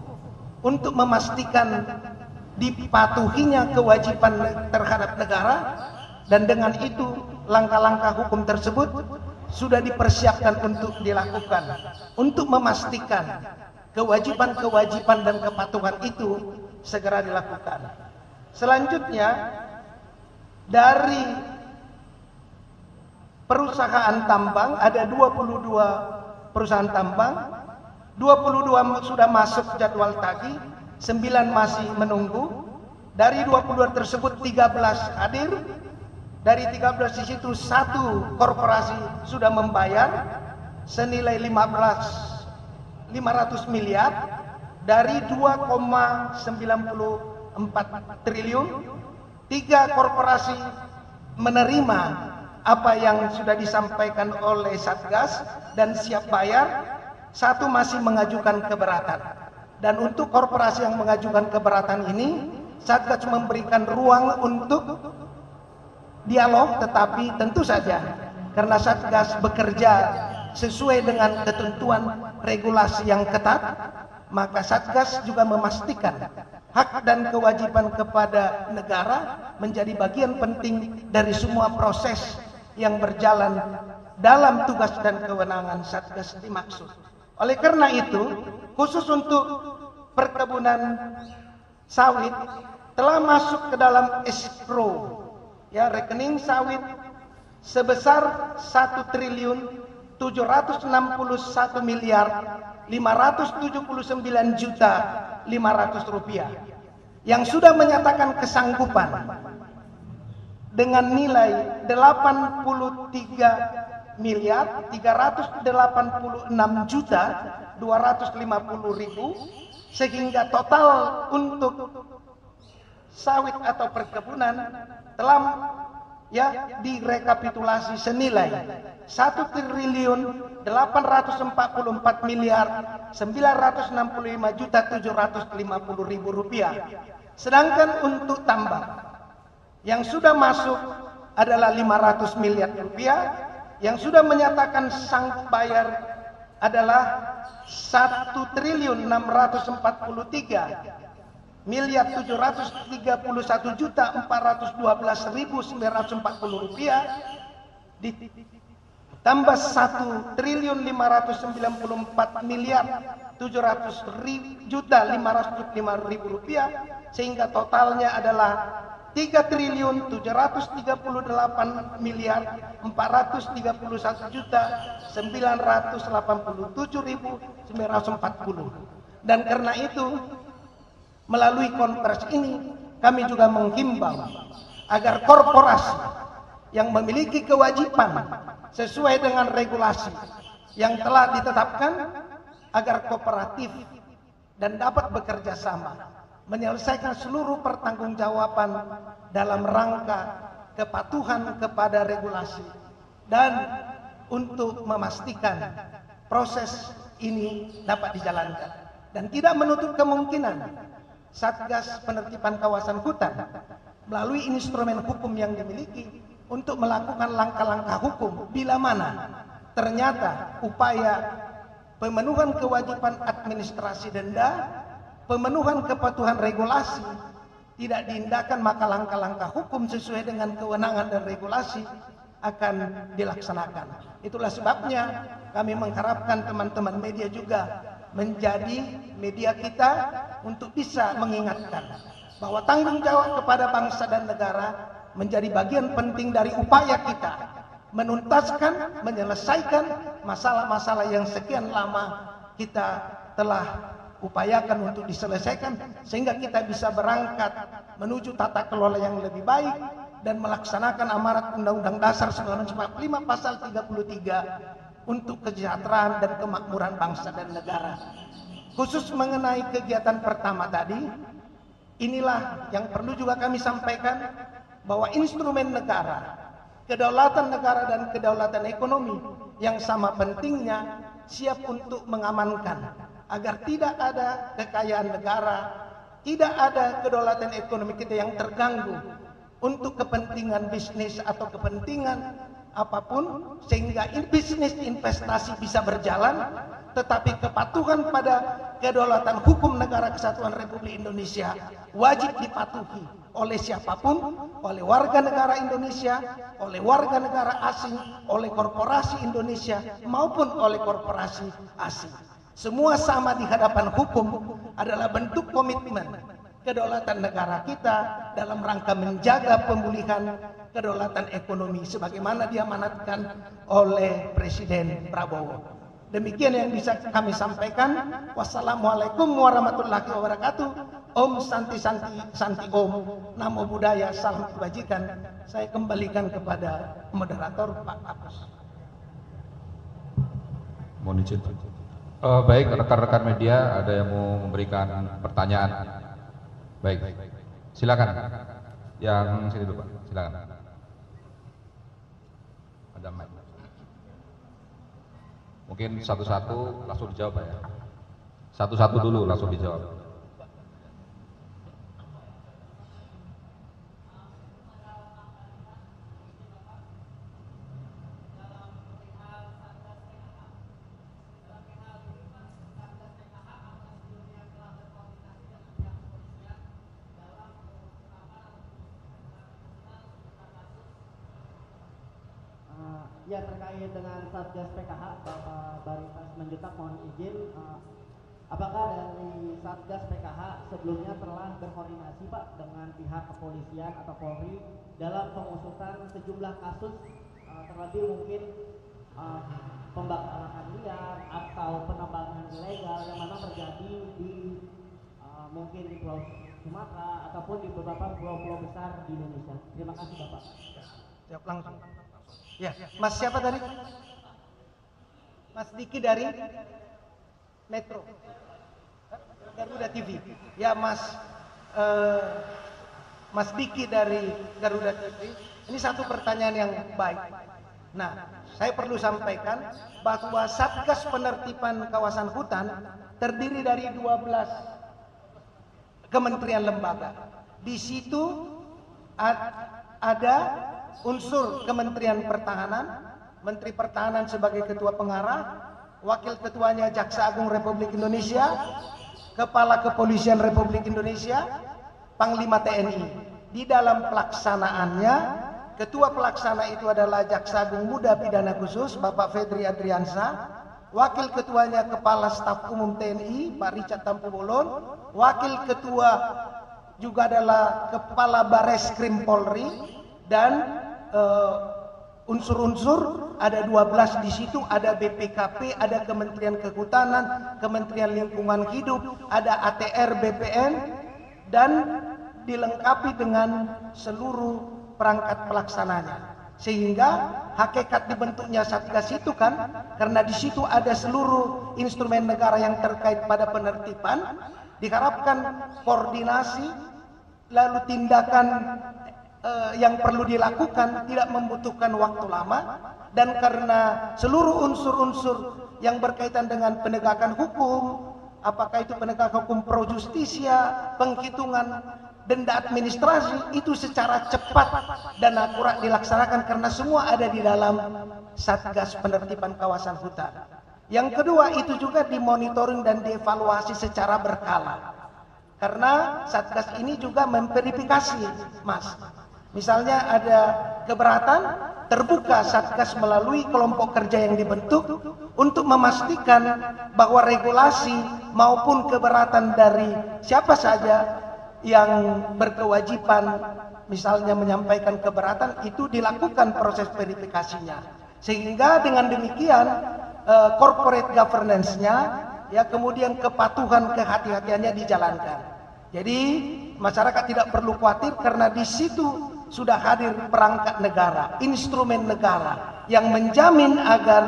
untuk memastikan dipatuhinya kewajiban terhadap negara, dan dengan itu langkah-langkah hukum tersebut sudah dipersiapkan untuk dilakukan untuk memastikan kewajiban-kewajiban dan kepatuhan itu segera dilakukan. Selanjutnya, dari perusahaan tambang ada 22 perusahaan tambang, 22 sudah masuk jadwal tagih, 9 masih menunggu. Dari 22 tersebut 13 hadir. Dari 13 di situ 1 korporasi sudah membayar senilai 500 miliar dari 2,94 triliun. 3 korporasi menerima apa yang sudah disampaikan oleh Satgas dan siap bayar. 1 masih mengajukan keberatan. Dan untuk korporasi yang mengajukan keberatan ini, Satgas memberikan ruang untuk dialog, tetapi tentu saja karena Satgas bekerja sesuai dengan ketentuan regulasi yang ketat, maka Satgas juga memastikan hak dan kewajiban kepada negara menjadi bagian penting dari semua proses yang berjalan dalam tugas dan kewenangan Satgas dimaksud. Oleh karena itu, khusus untuk perkebunan sawit telah masuk ke dalam escrow, ya, rekening sawit sebesar 1.761.579.500 rupiah yang sudah menyatakan kesanggupan dengan nilai 83.386.250.000 sehingga total untuk sawit atau perkebunan telah direkapitulasi senilai 1.844.965.750.000 rupiah. Sedangkan untuk tambang yang sudah masuk adalah 500 miliar rupiah, yang sudah menyatakan sanggup bayar adalah 1.731.412.940 rupiah ditambah 1.594.700.505.000 rupiah sehingga totalnya adalah 3.731.987.940. Dan karena itu melalui konferensi ini kami juga menghimbau agar korporasi yang memiliki kewajiban sesuai dengan regulasi yang telah ditetapkan agar kooperatif dan dapat bekerja sama menyelesaikan seluruh pertanggungjawaban dalam rangka kepatuhan kepada regulasi dan untuk memastikan proses ini dapat dijalankan, dan tidak menutup kemungkinan Satgas Penertiban Kawasan Hutan melalui instrumen hukum yang dimiliki untuk melakukan langkah-langkah hukum bila mana ternyata upaya pemenuhan kewajiban administrasi denda, pemenuhan kepatuhan regulasi tidak diindahkan, maka langkah-langkah hukum sesuai dengan kewenangan dan regulasi akan dilaksanakan. Itulah sebabnya kami mengharapkan teman-teman media juga menjadi media kita untuk bisa mengingatkan bahwa tanggung jawab kepada bangsa dan negara menjadi bagian penting dari upaya kita menuntaskan, menyelesaikan masalah-masalah yang sekian lama kita telah upayakan untuk diselesaikan, sehingga kita bisa berangkat menuju tata kelola yang lebih baik dan melaksanakan amanat Undang-Undang Dasar 1945 pasal 33 untuk kesejahteraan dan kemakmuran bangsa dan negara. Khusus mengenai kegiatan pertama tadi, inilah yang perlu juga kami sampaikan bahwa instrumen negara, kedaulatan negara dan kedaulatan ekonomi yang sama pentingnya siap untuk mengamankan agar tidak ada kekayaan negara, tidak ada kedaulatan ekonomi kita yang terganggu untuk kepentingan bisnis atau kepentingan apapun, sehingga bisnis investasi bisa berjalan, tetapi kepatuhan pada kedaulatan hukum negara kesatuan Republik Indonesia wajib dipatuhi oleh siapapun, oleh warga negara Indonesia, oleh warga negara asing, oleh korporasi Indonesia maupun oleh korporasi asing. Semua sama di hadapan hukum adalah bentuk komitmen kedaulatan negara kita dalam rangka menjaga pemulihan kedaulatan ekonomi sebagaimana diamanatkan oleh Presiden Prabowo. Demikian yang bisa kami sampaikan. Wassalamualaikum warahmatullahi wabarakatuh. Om Santi Santi Santi Om. Namo Buddhaya, salam kebajikan. Saya kembalikan kepada moderator Pak Kapus. Mohon izin. Baik, rekan-rekan media, ada yang mau memberikan pertanyaan? Baik, silakan. Yang sini dulu, Pak. Silakan. Ada mic. Mungkin satu-satu langsung dijawab, Pak ya. Satu-satu dulu langsung dijawab. Ya, terkait dengan Satgas PKH, Bapak Baritas Menjutak mohon izin, apakah dari Satgas PKH sebelumnya telah berkoordinasi Pak dengan pihak kepolisian atau Polri dalam pengusutan sejumlah kasus, terlebih mungkin pembakaran liar atau penambangan ilegal yang memang terjadi di mungkin di Pulau Sumatera ataupun di beberapa pulau-pulau besar di Indonesia. Terima kasih Bapak. Jawab langsung. Ya, Mas siapa tadi? Mas Diki dari Metro Garuda TV. Ya, Mas Diki dari Garuda TV. Ini satu pertanyaan yang baik. Nah, saya perlu sampaikan bahwa Satgas Penertiban Kawasan Hutan terdiri dari 12 kementerian lembaga. Di situ ada unsur Kementerian Pertahanan, Menteri Pertahanan sebagai ketua pengarah, wakil ketuanya Jaksa Agung Republik Indonesia, Kepala Kepolisian Republik Indonesia, Panglima TNI. Di dalam pelaksanaannya, ketua pelaksana itu adalah Jaksa Agung Muda Pidana Khusus Bapak Fedri Adriansa, wakil ketuanya Kepala Staf Umum TNI Pak Richard Tampu Bolon, wakil ketua juga adalah Kepala Bareskrim Polri, dan unsur-unsur ada 12 di situ, ada BPKP, ada Kementerian Kehutanan, Kementerian Lingkungan Hidup, ada ATR BPN, dan dilengkapi dengan seluruh perangkat pelaksananya. Sehingga hakikat dibentuknya Satgas itu kan karena di situ ada seluruh instrumen negara yang terkait pada penertiban, diharapkan koordinasi lalu tindakan yang perlu dilakukan tidak membutuhkan waktu lama, dan karena seluruh unsur-unsur yang berkaitan dengan penegakan hukum, apakah itu penegakan hukum pro justisia, penghitungan denda administrasi, itu secara cepat dan akurat dilaksanakan karena semua ada di dalam Satgas Penertiban Kawasan Hutan. Yang kedua, itu juga dimonitoring dan dievaluasi secara berkala, karena Satgas ini juga memverifikasi, Mas. Misalnya ada keberatan, terbuka Satgas melalui kelompok kerja yang dibentuk untuk memastikan bahwa regulasi maupun keberatan dari siapa saja yang berkewajiban misalnya menyampaikan keberatan itu dilakukan proses verifikasinya, sehingga dengan demikian corporate governance-nya ya, kemudian kepatuhan kehati-hatiannya dijalankan. Jadi masyarakat tidak perlu khawatir karena di situ sudah hadir perangkat negara, instrumen negara yang menjamin agar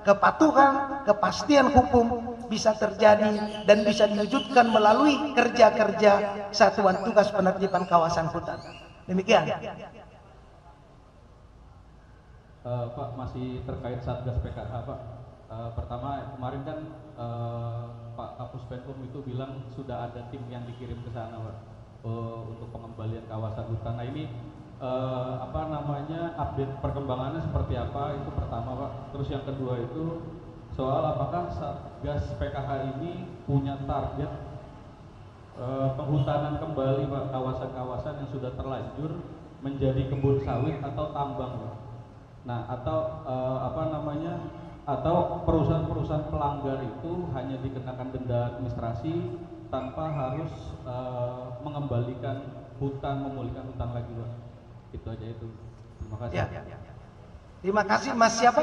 kepatuhan, kepastian hukum bisa terjadi dan bisa diwujudkan melalui kerja-kerja Satuan Tugas Penertiban Kawasan Hutan. Demikian. Pak, masih terkait Satgas PKH, Pak. Pertama, kemarin kan Pak Kapus Penkum itu bilang sudah ada tim yang dikirim ke sana, Pak, untuk pengembalian kawasan hutan. Nah ini update perkembangannya seperti apa, itu pertama Pak. Terus yang kedua itu soal apakah Satgas PKH ini punya target penghutanan kembali Pak kawasan-kawasan yang sudah terlanjur menjadi kebun sawit atau tambang Pak. Nah atau atau perusahaan-perusahaan pelanggar itu hanya dikenakan denda administrasi tanpa harus mengembalikan hutan, memulihkan hutan lagi Pak. Itu aja itu. Terima kasih. Ya. Terima kasih. Mas siapa?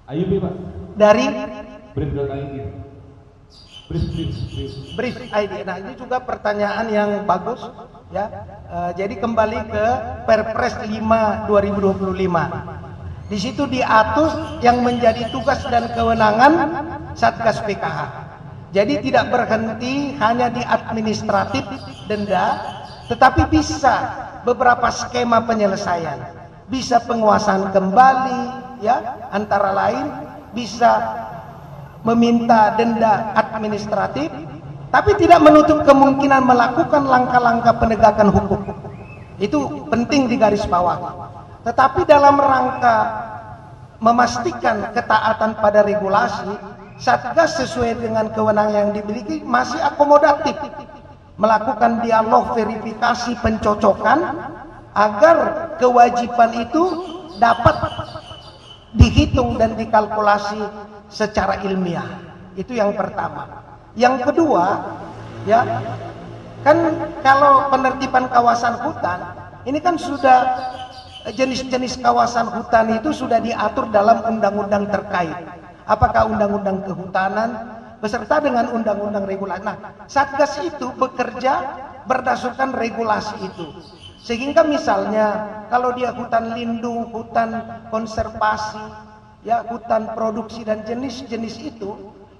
Ayubi Pak. Dari Brief.id. Brief.id. Nah ini juga pertanyaan yang bagus ya. Jadi kembali ke Perpres 5 2025. Di situ diatur yang menjadi tugas dan kewenangan Satgas PKH. Jadi tidak berhenti hanya di administratif denda, tetapi bisa beberapa skema penyelesaian, bisa penguasaan kembali, ya, antara lain bisa meminta denda administratif, tapi tidak menutup kemungkinan melakukan langkah-langkah penegakan hukum. Itu penting digarisbawahi. Tetapi dalam rangka memastikan ketaatan pada regulasi, Satgas sesuai dengan kewenangan yang dimiliki masih akomodatif, melakukan dialog verifikasi pencocokan agar kewajiban itu dapat dihitung dan dikalkulasi secara ilmiah. Itu yang pertama. Yang kedua, ya, kan kalau penertiban kawasan hutan, ini kan sudah jenis-jenis kawasan hutan itu sudah diatur dalam undang-undang terkait. Apakah undang-undang kehutanan beserta dengan undang-undang regulasi. Nah, Satgas itu bekerja berdasarkan regulasi itu. Sehingga misalnya kalau dia hutan lindung, hutan konservasi, ya hutan produksi dan jenis-jenis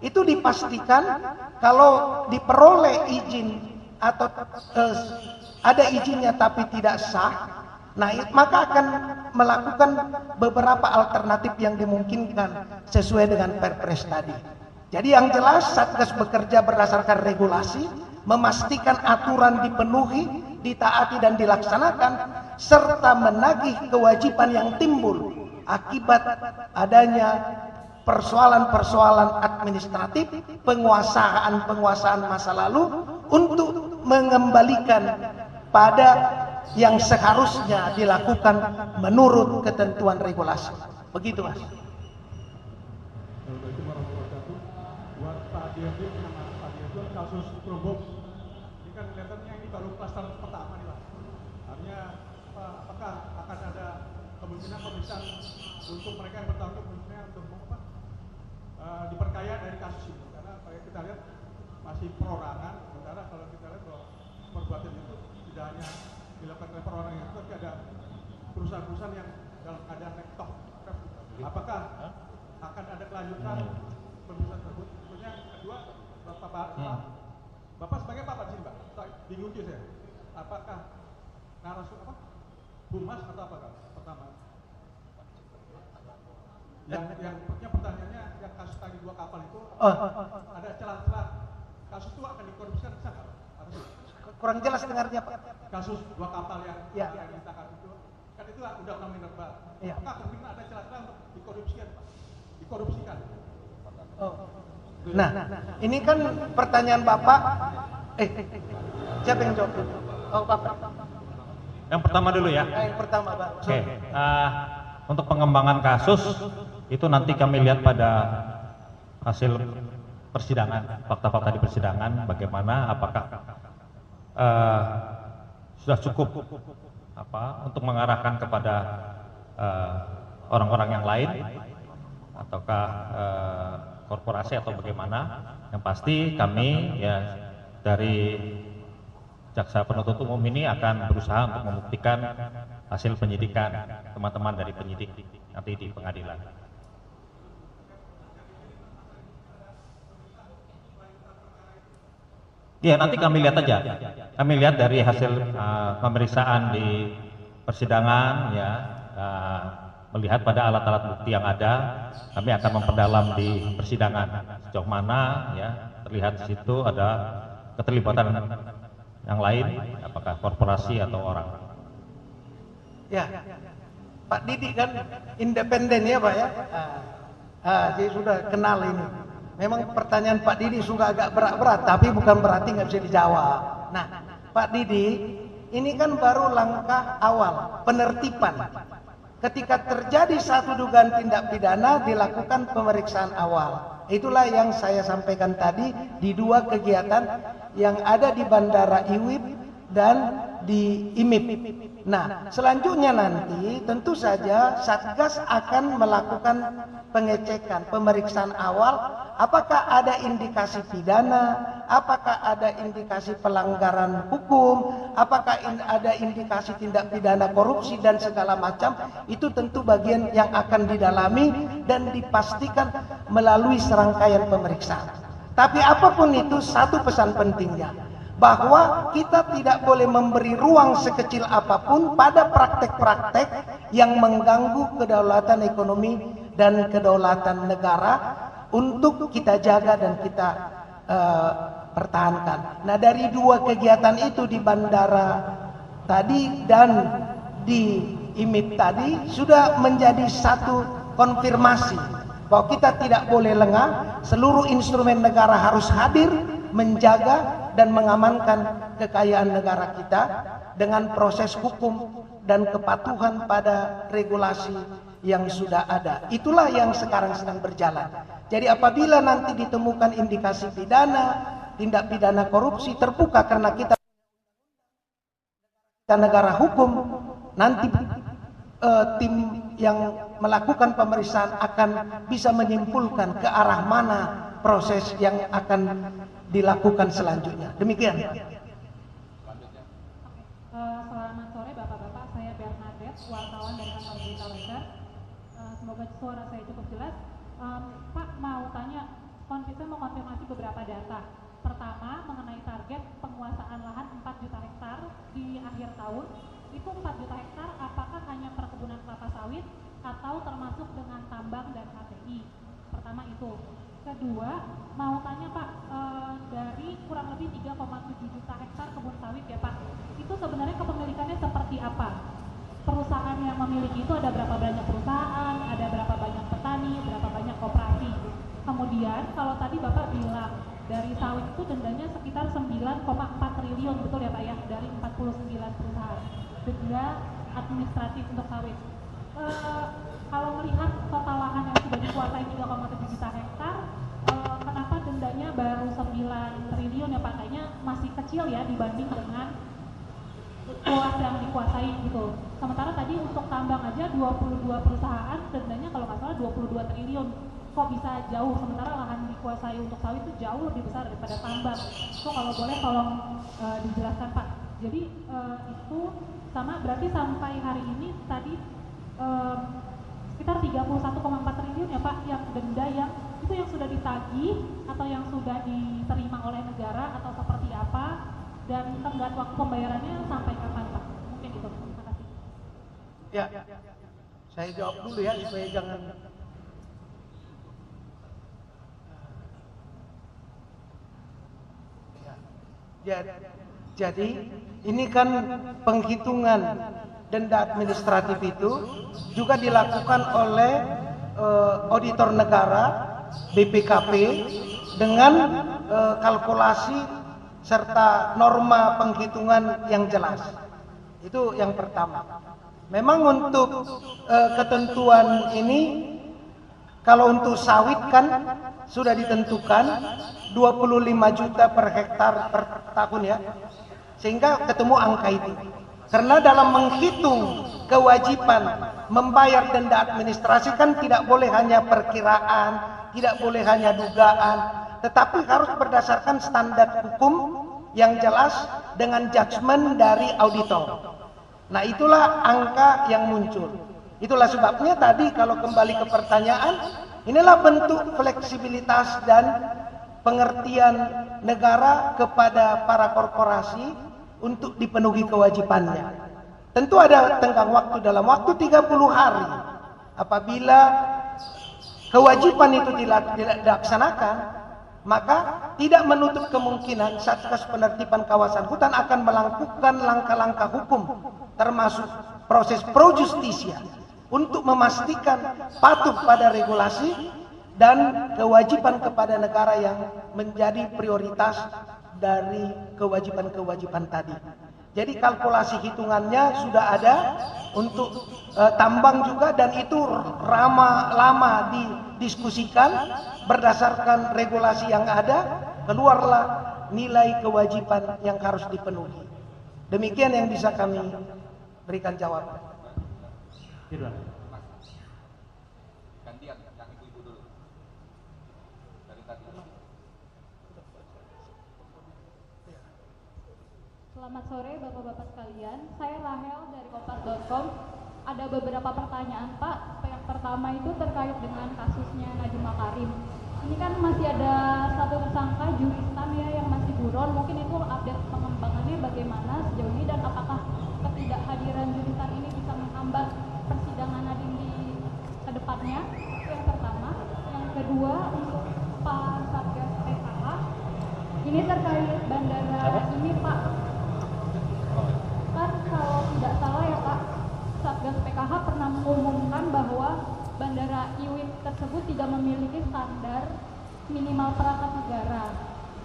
itu dipastikan kalau diperoleh izin atau ada izinnya tapi tidak sah, nah maka akan melakukan beberapa alternatif yang dimungkinkan sesuai dengan Perpres tadi. Jadi yang jelas Satgas bekerja berdasarkan regulasi, memastikan aturan dipenuhi, ditaati dan dilaksanakan, serta menagih kewajiban yang timbul akibat adanya persoalan-persoalan administratif, penguasaan masa lalu untuk mengembalikan pada yang seharusnya dilakukan menurut ketentuan regulasi. Begitu, Mas. Buat Pak Dirjen sama Pak Dirjen, kasus Probox ini kan kelihatannya ini baru klaster pertama nih Pak. Artinya apakah akan ada kemungkinan pemeriksaan untuk mereka yang bertanggung jawab untuk diperkaya dari kasus ini? Karena kita lihat masih perorangan, sementara kalau kita lihat bahwa perbuatan itu tidak hanya dilakukan oleh perorangan itu, tapi ada perusahaan-perusahaan yang dalam keadaan nektok. Apakah akan ada kelanjutan pemeriksaan tersebut? Yang kedua, Bapak sebagai Bapak di sini, Pak, bingung juga saya. Apakah narasumber Bumas atau apakah? Pertama. Yang pertanyaannya, yang kasus tadi 2 kapal itu ada celah-celah kasus itu akan dikorupsikan sana? Kurang jelas dengarnya, Pak. Kasus 2 kapal yang ditangkap itu, kan itu undang-undang minerba. Apakah kemungkinan ada celah-celah untuk dikorupsikan, Pak? Dikorupsikan. Nah, ini kan pertanyaan Bapak. Siapa yang jawab? Oh, Bapak. Yang pertama dulu ya. Yang pertama, Pak. Oke. Untuk pengembangan kasus itu nanti kami lihat pada hasil persidangan, fakta-fakta di persidangan, bagaimana, apakah sudah cukup untuk mengarahkan kepada orang-orang yang lain, ataukah korporasi atau bagaimana. Yang pasti kami ya dari jaksa penuntut umum ini akan berusaha untuk membuktikan hasil penyidikan teman-teman dari penyidik nanti di pengadilan. Ya, nanti kami lihat aja. Kami lihat dari hasil pemeriksaan di persidangan, ya, melihat pada alat-alat bukti yang ada, kami akan memperdalam di persidangan sejauh mana, ya, terlihat di situ ada keterlibatan yang lain, apakah korporasi atau orang. Ya, Pak Didi kan independen ya, Pak ya. Jadi sudah kenal ini. Memang pertanyaan Pak Didi suka agak berat-berat, tapi bukan berarti nggak bisa dijawab. Nah, Pak Didi, ini kan baru langkah awal penertiban. Ketika terjadi satu dugaan tindak pidana, dilakukan pemeriksaan awal. Itulah yang saya sampaikan tadi di 2 kegiatan yang ada di Bandara Iwip dan di IMIP. Nah, selanjutnya nanti tentu saja Satgas akan melakukan pengecekan, pemeriksaan awal, apakah ada indikasi pidana, apakah ada indikasi pelanggaran hukum, apakah ada indikasi tindak pidana korupsi dan segala macam. Itu tentu bagian yang akan didalami dan dipastikan melalui serangkaian pemeriksaan. Tapi apapun itu, satu pesan pentingnya, bahwa kita tidak boleh memberi ruang sekecil apapun pada praktek-praktek yang mengganggu kedaulatan ekonomi dan kedaulatan negara untuk kita jaga dan kita pertahankan. Nah, dari 2 kegiatan itu di bandara tadi dan di IMIP tadi sudah menjadi satu konfirmasi bahwa kita tidak boleh lengah, seluruh instrumen negara harus hadir menjaga dan mengamankan kekayaan negara kita dengan proses hukum dan kepatuhan pada regulasi yang sudah ada. Itulah yang sekarang sedang berjalan. Jadi apabila nanti ditemukan indikasi pidana, tindak pidana korupsi terbuka karena kita negara hukum, nanti tim yang melakukan pemeriksaan akan bisa menyimpulkan ke arah mana proses yang akan dilakukan selanjutnya. Demikian. Selamat sore Bapak-Bapak, saya Bernadette, wartawan dari kantor Berita Leger. Semoga suara saya cukup jelas. Pak, mau tanya, saya mau konfirmasi beberapa data. Pertama, mengenai target penguasaan lahan 4 juta hektar di akhir tahun. Itu 4 juta hektar apakah hanya perkebunan kelapa sawit atau termasuk dengan tambang dan HTI? Pertama itu. Kedua, mau tanya Pak, dari kurang lebih 3,7 juta hektar kebun sawit ya Pak, itu sebenarnya kepemilikannya seperti apa? Perusahaan yang memiliki itu ada berapa banyak perusahaan, ada berapa banyak petani, berapa banyak koperasi. Kemudian kalau tadi Bapak bilang dari sawit itu dendanya sekitar 9,4 triliun, betul ya Pak ya, dari 49 perusahaan. Denda administratif untuk sawit. Kalau melihat total lahan yang sudah dikuasai 3,7 juta hektar, kenapa dendanya baru 9 triliun ya Pak? Kayaknya masih kecil ya dibanding dengan luas yang dikuasai gitu. Sementara tadi untuk tambang aja 22 perusahaan dendanya kalau nggak salah 22 triliun. Kok bisa jauh, sementara lahan dikuasai untuk sawit itu jauh lebih besar daripada tambang. Itu kalau boleh tolong dijelaskan Pak. Jadi itu sama berarti sampai hari ini tadi sekitar 31,4 triliun ya Pak yang denda yang itu yang sudah ditagih atau yang sudah diterima oleh negara atau seperti apa, dan tenggat waktu pembayarannya sampai kapan Pak? Mungkin itu. Terima kasih. Ya, saya jawab dulu ya supaya jangan. Jadi ini kan penghitungan denda administratif itu juga dilakukan oleh auditor negara BPKP dengan kalkulasi serta norma penghitungan yang jelas. Itu yang pertama. Memang untuk ketentuan ini, kalau untuk sawit kan sudah ditentukan 25 juta per hektar per tahun ya, sehingga ketemu angka itu. Karena dalam menghitung kewajiban membayar denda administrasi kan tidak boleh hanya perkiraan, tidak boleh hanya dugaan, tetapi harus berdasarkan standar hukum yang jelas dengan judgement dari auditor. Nah itulah angka yang muncul. Itulah sebabnya tadi kalau kembali ke pertanyaan, inilah bentuk fleksibilitas dan pengertian negara kepada para korporasi untuk dipenuhi kewajibannya. Tentu ada tenggang waktu, dalam waktu 30 hari. Apabila kewajiban itu tidak dilaksanakan, maka tidak menutup kemungkinan Satgas Penertiban Kawasan Hutan akan melakukan langkah-langkah hukum, termasuk proses pro justisia, untuk memastikan patuh pada regulasi dan kewajiban kepada negara yang menjadi prioritas dari kewajiban-kewajiban tadi. Jadi kalkulasi hitungannya sudah ada untuk tambang juga, dan itu lama didiskusikan berdasarkan regulasi yang ada, keluarlah nilai kewajiban yang harus dipenuhi. Demikian yang bisa kami berikan jawaban. Selamat sore Bapak-Bapak sekalian, saya Rahel dari Kompas.com. Ada beberapa pertanyaan Pak. Yang pertama itu terkait dengan kasusnya Nadiem Makarim. Ini kan masih ada satu tersangka Juristan ya yang masih buron. Mungkin itu update pengembangannya bagaimana sejauh ini, dan apakah ketidakhadiran Juristan ini bisa menghambat persidangan Nadiem di kedepannya? Itu yang pertama. Yang kedua untuk Pak Satgas PKH. Ini terkait bandara ini Pak. Kan kalau tidak salah ya Pak, Satgas PKH pernah mengumumkan bahwa bandara IWIP tersebut tidak memiliki standar minimal perangkat negara,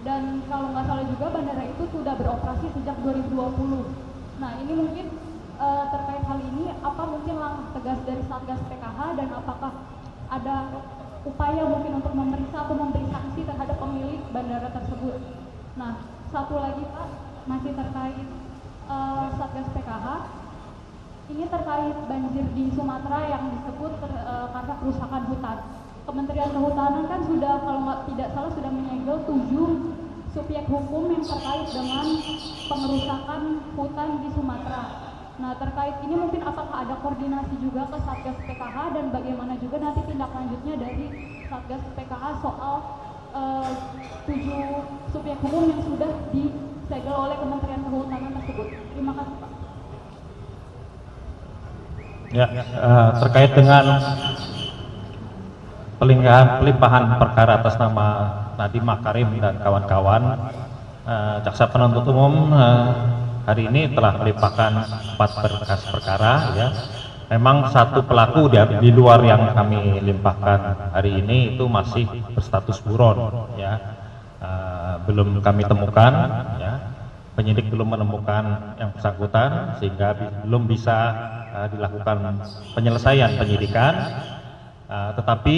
dan kalau nggak salah juga bandara itu sudah beroperasi sejak 2020. Nah ini mungkin terkait hal ini, apa mungkin langkah tegas dari Satgas PKH dan apakah ada upaya mungkin untuk memeriksa atau memberi sanksi terhadap pemilik bandara tersebut? Nah, satu lagi Pak, masih terkait Satgas PKH, ini terkait banjir di Sumatera yang disebut karena kerusakan hutan. Kementerian Kehutanan kan sudah, kalau tidak salah, sudah menyegel 7 subjek hukum yang terkait dengan pengerusakan hutan di Sumatera. Nah, terkait ini mungkin apakah ada koordinasi juga ke Satgas PKH dan bagaimana juga nanti tindak lanjutnya dari Satgas PKH soal 7 subjek hukum yang sudah disegel oleh Kementerian Kehutanan tersebut. Terima kasih Pak. Ya, terkait dengan pelimpahan perkara atas nama Nadiem Makarim dan kawan-kawan, Jaksa Penuntut Umum hari ini telah melimpahkan 4 berkas perkara. Ya, memang satu pelaku di luar yang kami limpahkan hari ini itu masih berstatus buron. Ya, belum kami temukan. Ya, penyidik belum menemukan yang bersangkutan sehingga belum bisa dilakukan penyelesaian penyidikan. Tetapi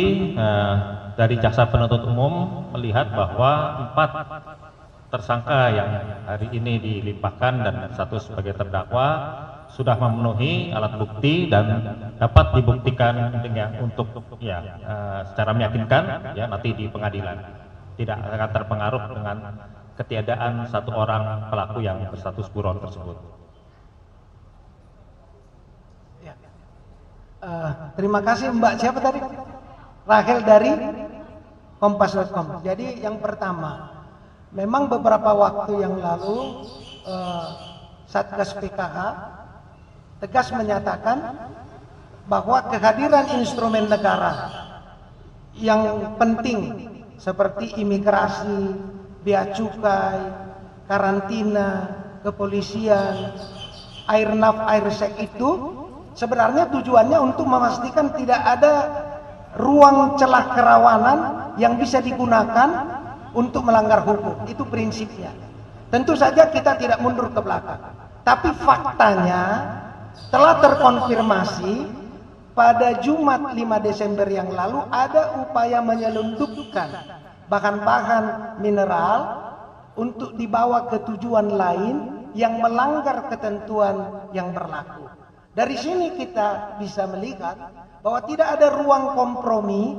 dari Jaksa Penuntut Umum melihat bahwa 4 tersangka yang hari ini dilimpahkan dan satu sebagai terdakwa sudah memenuhi alat bukti dan dapat dibuktikan dengan secara meyakinkan ya nanti di pengadilan, tidak akan terpengaruh dengan ketiadaan satu orang pelaku yang berstatus buron tersebut. Terima kasih Mbak, siapa tadi? Rahel dari Kompas.com. Jadi yang pertama, memang beberapa waktu yang lalu Satgas PKH tegas menyatakan bahwa kehadiran instrumen negara yang penting seperti imigrasi, bea cukai, karantina, kepolisian, airnav, airsec itu sebenarnya tujuannya untuk memastikan tidak ada ruang celah kerawanan yang bisa digunakan untuk melanggar hukum. Itu prinsipnya. Tentu saja kita tidak mundur ke belakang. Tapi faktanya telah terkonfirmasi pada Jumat 5 Desember yang lalu ada upaya menyelundupkan bahan-bahan mineral untuk dibawa ke tujuan lain yang melanggar ketentuan yang berlaku. Dari sini kita bisa melihat bahwa tidak ada ruang kompromi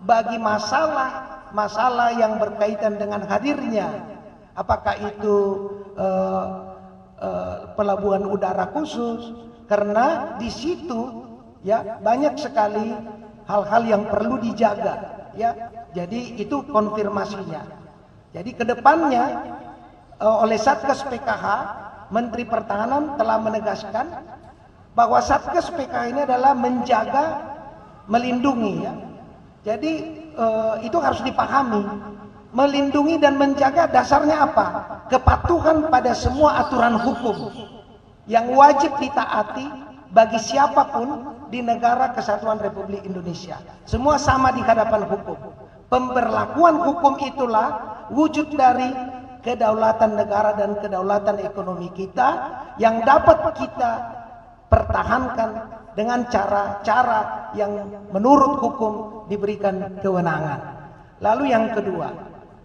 bagi masalah yang berkaitan dengan hadirnya, apakah itu pelabuhan udara khusus, karena di situ ya banyak sekali hal-hal yang perlu dijaga. Ya, jadi itu konfirmasinya. Jadi kedepannya oleh Satgas PKH, Menteri Pertahanan telah menegaskan bahwa Satgas PKH ini adalah menjaga, melindungi ya. Jadi itu harus dipahami. Melindungi dan menjaga dasarnya apa? Kepatuhan pada semua aturan hukum yang wajib ditaati bagi siapapun di negara Kesatuan Republik Indonesia. Semua sama di hadapan hukum. Pemberlakuan hukum itulah wujud dari kedaulatan negara dan kedaulatan ekonomi kita yang dapat kita pertahankan dengan cara-cara yang menurut hukum diberikan kewenangan. Lalu yang kedua,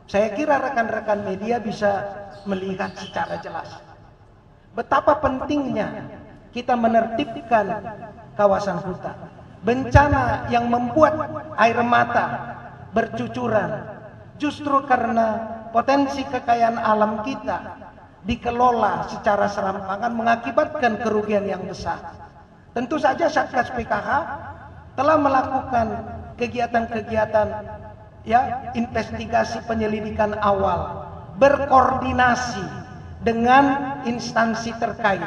saya kira rekan-rekan media bisa melihat secara jelas betapa pentingnya kita menertibkan kawasan hutan. Bencana yang membuat air mata bercucuran justru karena potensi kekayaan alam kita dikelola secara serampangan mengakibatkan kerugian yang besar. Tentu saja Satgas PKH telah melakukan kegiatan-kegiatan ya, investigasi penyelidikan awal, berkoordinasi dengan instansi terkait.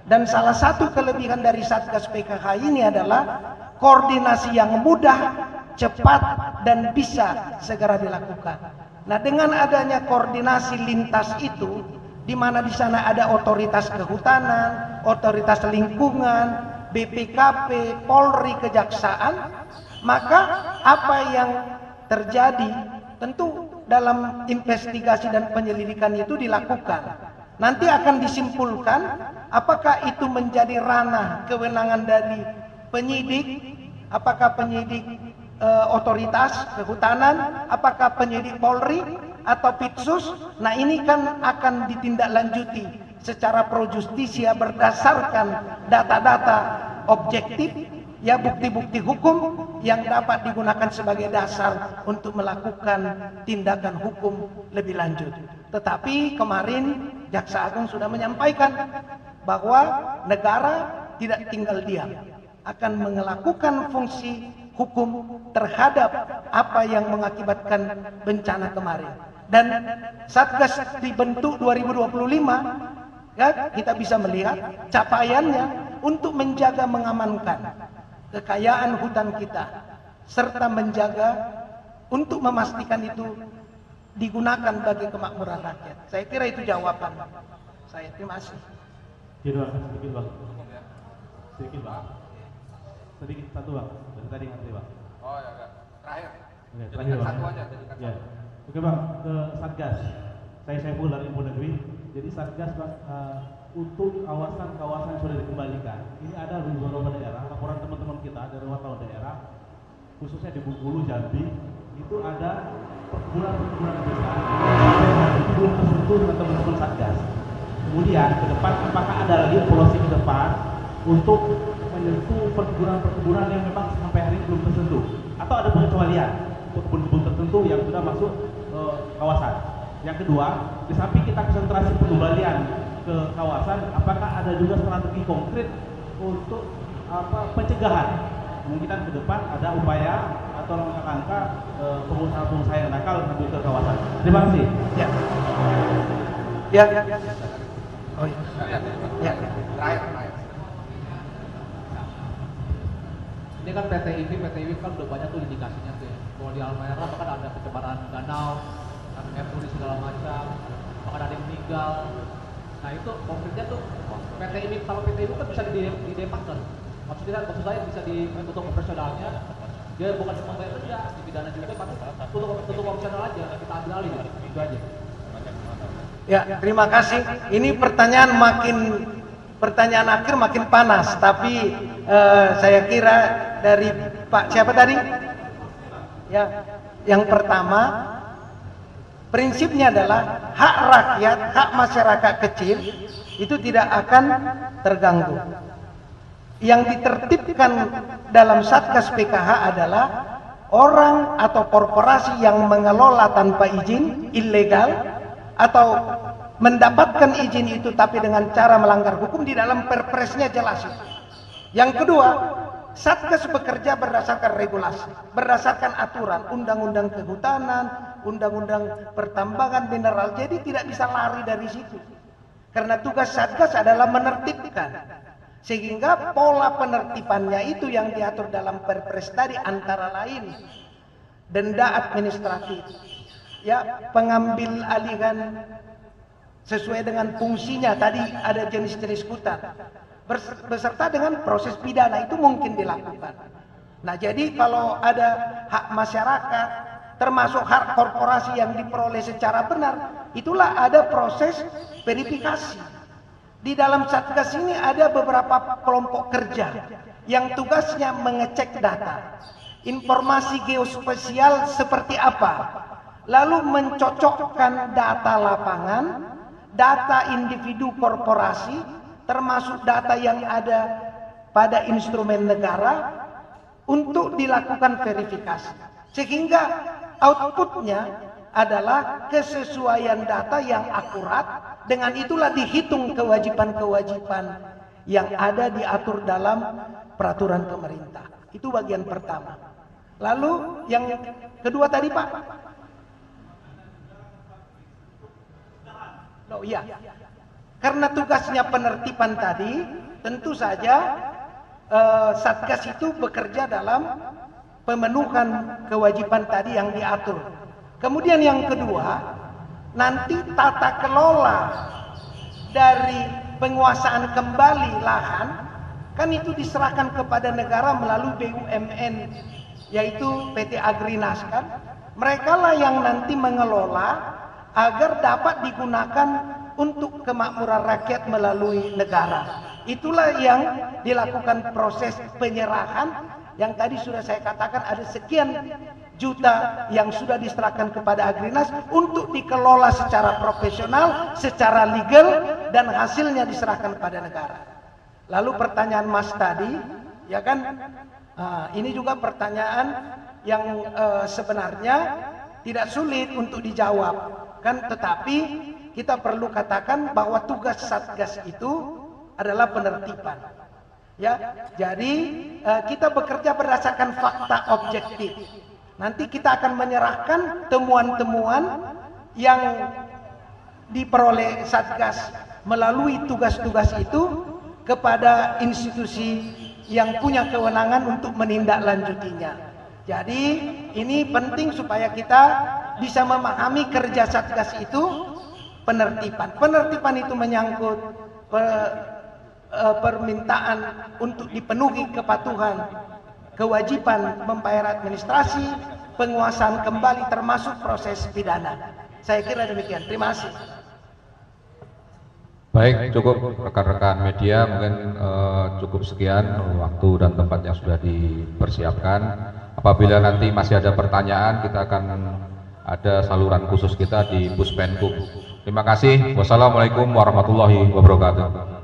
Dan salah satu kelebihan dari Satgas PKH ini adalah koordinasi yang mudah, cepat, dan bisa segera dilakukan. Nah, dengan adanya koordinasi lintas itu, di mana di sana ada otoritas kehutanan, otoritas lingkungan, BPKP, Polri, Kejaksaan, maka apa yang terjadi tentu dalam investigasi dan penyelidikan itu dilakukan. Nanti akan disimpulkan apakah itu menjadi ranah kewenangan dari penyidik, apakah penyidik otoritas kehutanan, apakah penyidik Polri atau Pitsus. Nah, ini kan akan ditindaklanjuti secara pro justisia berdasarkan data-data objektif, ya, bukti-bukti hukum yang dapat digunakan sebagai dasar untuk melakukan tindakan hukum lebih lanjut. Tetapi kemarin Jaksa Agung sudah menyampaikan bahwa negara tidak tinggal diam, akan melakukan fungsi hukum terhadap apa yang mengakibatkan bencana kemarin. Dan Satgas dibentuk 2025, ya, kita bisa melihat capaiannya untuk menjaga mengamankan kekayaan hutan kita, serta menjaga untuk memastikan itu digunakan bagi kemakmuran rakyat. Saya kira itu jawaban saya. Terima kasih. Sedikit bang. Sedikit bang. Sedikit satu bang. Dari tadi ngerti bang. Oh ya, terakhir. Oke, terakhir bang. Satu aja. Ya. Oke bang, ke Satgas. Saya Saiful dari Info Negeri. Jadi Satgas bang, untuk kawasan-kawasan yang sudah dikembalikan, ini ada di beberapa daerah. Laporan teman-teman kita dari wartawan daerah, khususnya di Bengkulu, Jambi, itu ada perkebunan besar itu belum tersentuh dengan teman-teman Satgas. Kemudian ke depan apakah ada lagi evaluasi ke depan untuk menyentuh perkebunan yang memang sampai hari ini belum tersentuh, atau ada pengecualian untuk kebun-kebun tertentu yang sudah masuk kawasan. Yang kedua, di samping kita konsentrasi pengembalian ke kawasan, apakah ada juga strategi konkret untuk pencegahan? Kemungkinan ke depan ada upaya atau langkah-langkah pengusaha-pengusaha yang nakal menuju ke kawasan. Terima kasih. Ya. Oh ya. Terakhir. Ini kan PTIW kan udah banyak tuh indikasinya tuh ya. Kalau di Halmahera bahkan ada pencemaran danau, ada efluvia segala macam, bahkan ada yang meninggal. Nah itu konkretnya tuh kalau PTIW kan bisa didepakan. Maksud saya bisa ditutup operasionalnya. Dia bukan cuma bayar kerja, dipidana juga, tapi tutup operasional aja, kita ambil alih, itu aja. Ya, terima kasih. Ini pertanyaan akhir makin panas, tapi saya kira dari Pak siapa tadi? Ya, yang pertama, prinsipnya adalah hak rakyat, hak masyarakat kecil itu tidak akan terganggu. Yang ditertibkan dalam Satgas PKH adalah orang atau korporasi yang mengelola tanpa izin, ilegal, atau mendapatkan izin itu tapi dengan cara melanggar hukum. Di dalam perpresnya jelas itu. Yang kedua, Satgas bekerja berdasarkan regulasi, berdasarkan aturan, undang-undang kehutanan, undang-undang pertambangan mineral. Jadi tidak bisa lari dari situ. Karena tugas Satgas adalah menertibkan. Sehingga pola penertibannya itu yang diatur dalam perpres tadi, antara lain denda administratif, ya, pengambil alihan sesuai dengan fungsinya, tadi ada jenis-jenis hutan, beserta dengan proses pidana itu mungkin dilakukan. Nah, jadi kalau ada hak masyarakat, termasuk hak korporasi yang diperoleh secara benar, itulah ada proses verifikasi. Di dalam Satgas ini ada beberapa kelompok kerja yang tugasnya mengecek data, informasi geospasial seperti apa, lalu mencocokkan data lapangan, data individu korporasi, termasuk data yang ada pada instrumen negara untuk dilakukan verifikasi. Sehingga outputnya adalah kesesuaian data yang akurat. Dengan itulah dihitung kewajiban-kewajiban yang ada diatur dalam peraturan pemerintah. Itu bagian pertama. Lalu yang kedua tadi Pak. Oh iya. Karena tugasnya penertiban tadi, tentu saja Satgas itu bekerja dalam pemenuhan kewajiban tadi yang diatur. Kemudian yang kedua, nanti tata kelola dari penguasaan kembali lahan kan itu diserahkan kepada negara melalui BUMN, yaitu PT Agrinas kan. Mereka lah yang nanti mengelola agar dapat digunakan untuk kemakmuran rakyat melalui negara. Itulah yang dilakukan proses penyerahan yang tadi sudah saya katakan, ada sekian juta yang sudah diserahkan kepada Agrinas untuk dikelola secara profesional, secara legal, dan hasilnya diserahkan kepada negara. Lalu pertanyaan Mas tadi, ya kan, ini juga pertanyaan yang sebenarnya tidak sulit untuk dijawab, kan? Tetapi kita perlu katakan bahwa tugas Satgas itu adalah penertiban. Ya, jadi kita bekerja berdasarkan fakta objektif. Nanti kita akan menyerahkan temuan-temuan yang diperoleh Satgas melalui tugas-tugas itu kepada institusi yang punya kewenangan untuk menindaklanjutinya. Jadi ini penting supaya kita bisa memahami kerja Satgas itu penertiban. Penertiban itu menyangkut permintaan untuk dipenuhi kepatuhan, kewajiban membayar administrasi, penguasaan kembali termasuk proses pidana. Saya kira demikian. Terima kasih. Baik, cukup rekan-rekan media, mungkin cukup sekian waktu dan tempat yang sudah dipersiapkan. Apabila nanti masih ada pertanyaan, kita akan ada saluran khusus kita di Puspenkum. Terima kasih. Wassalamualaikum warahmatullahi wabarakatuh.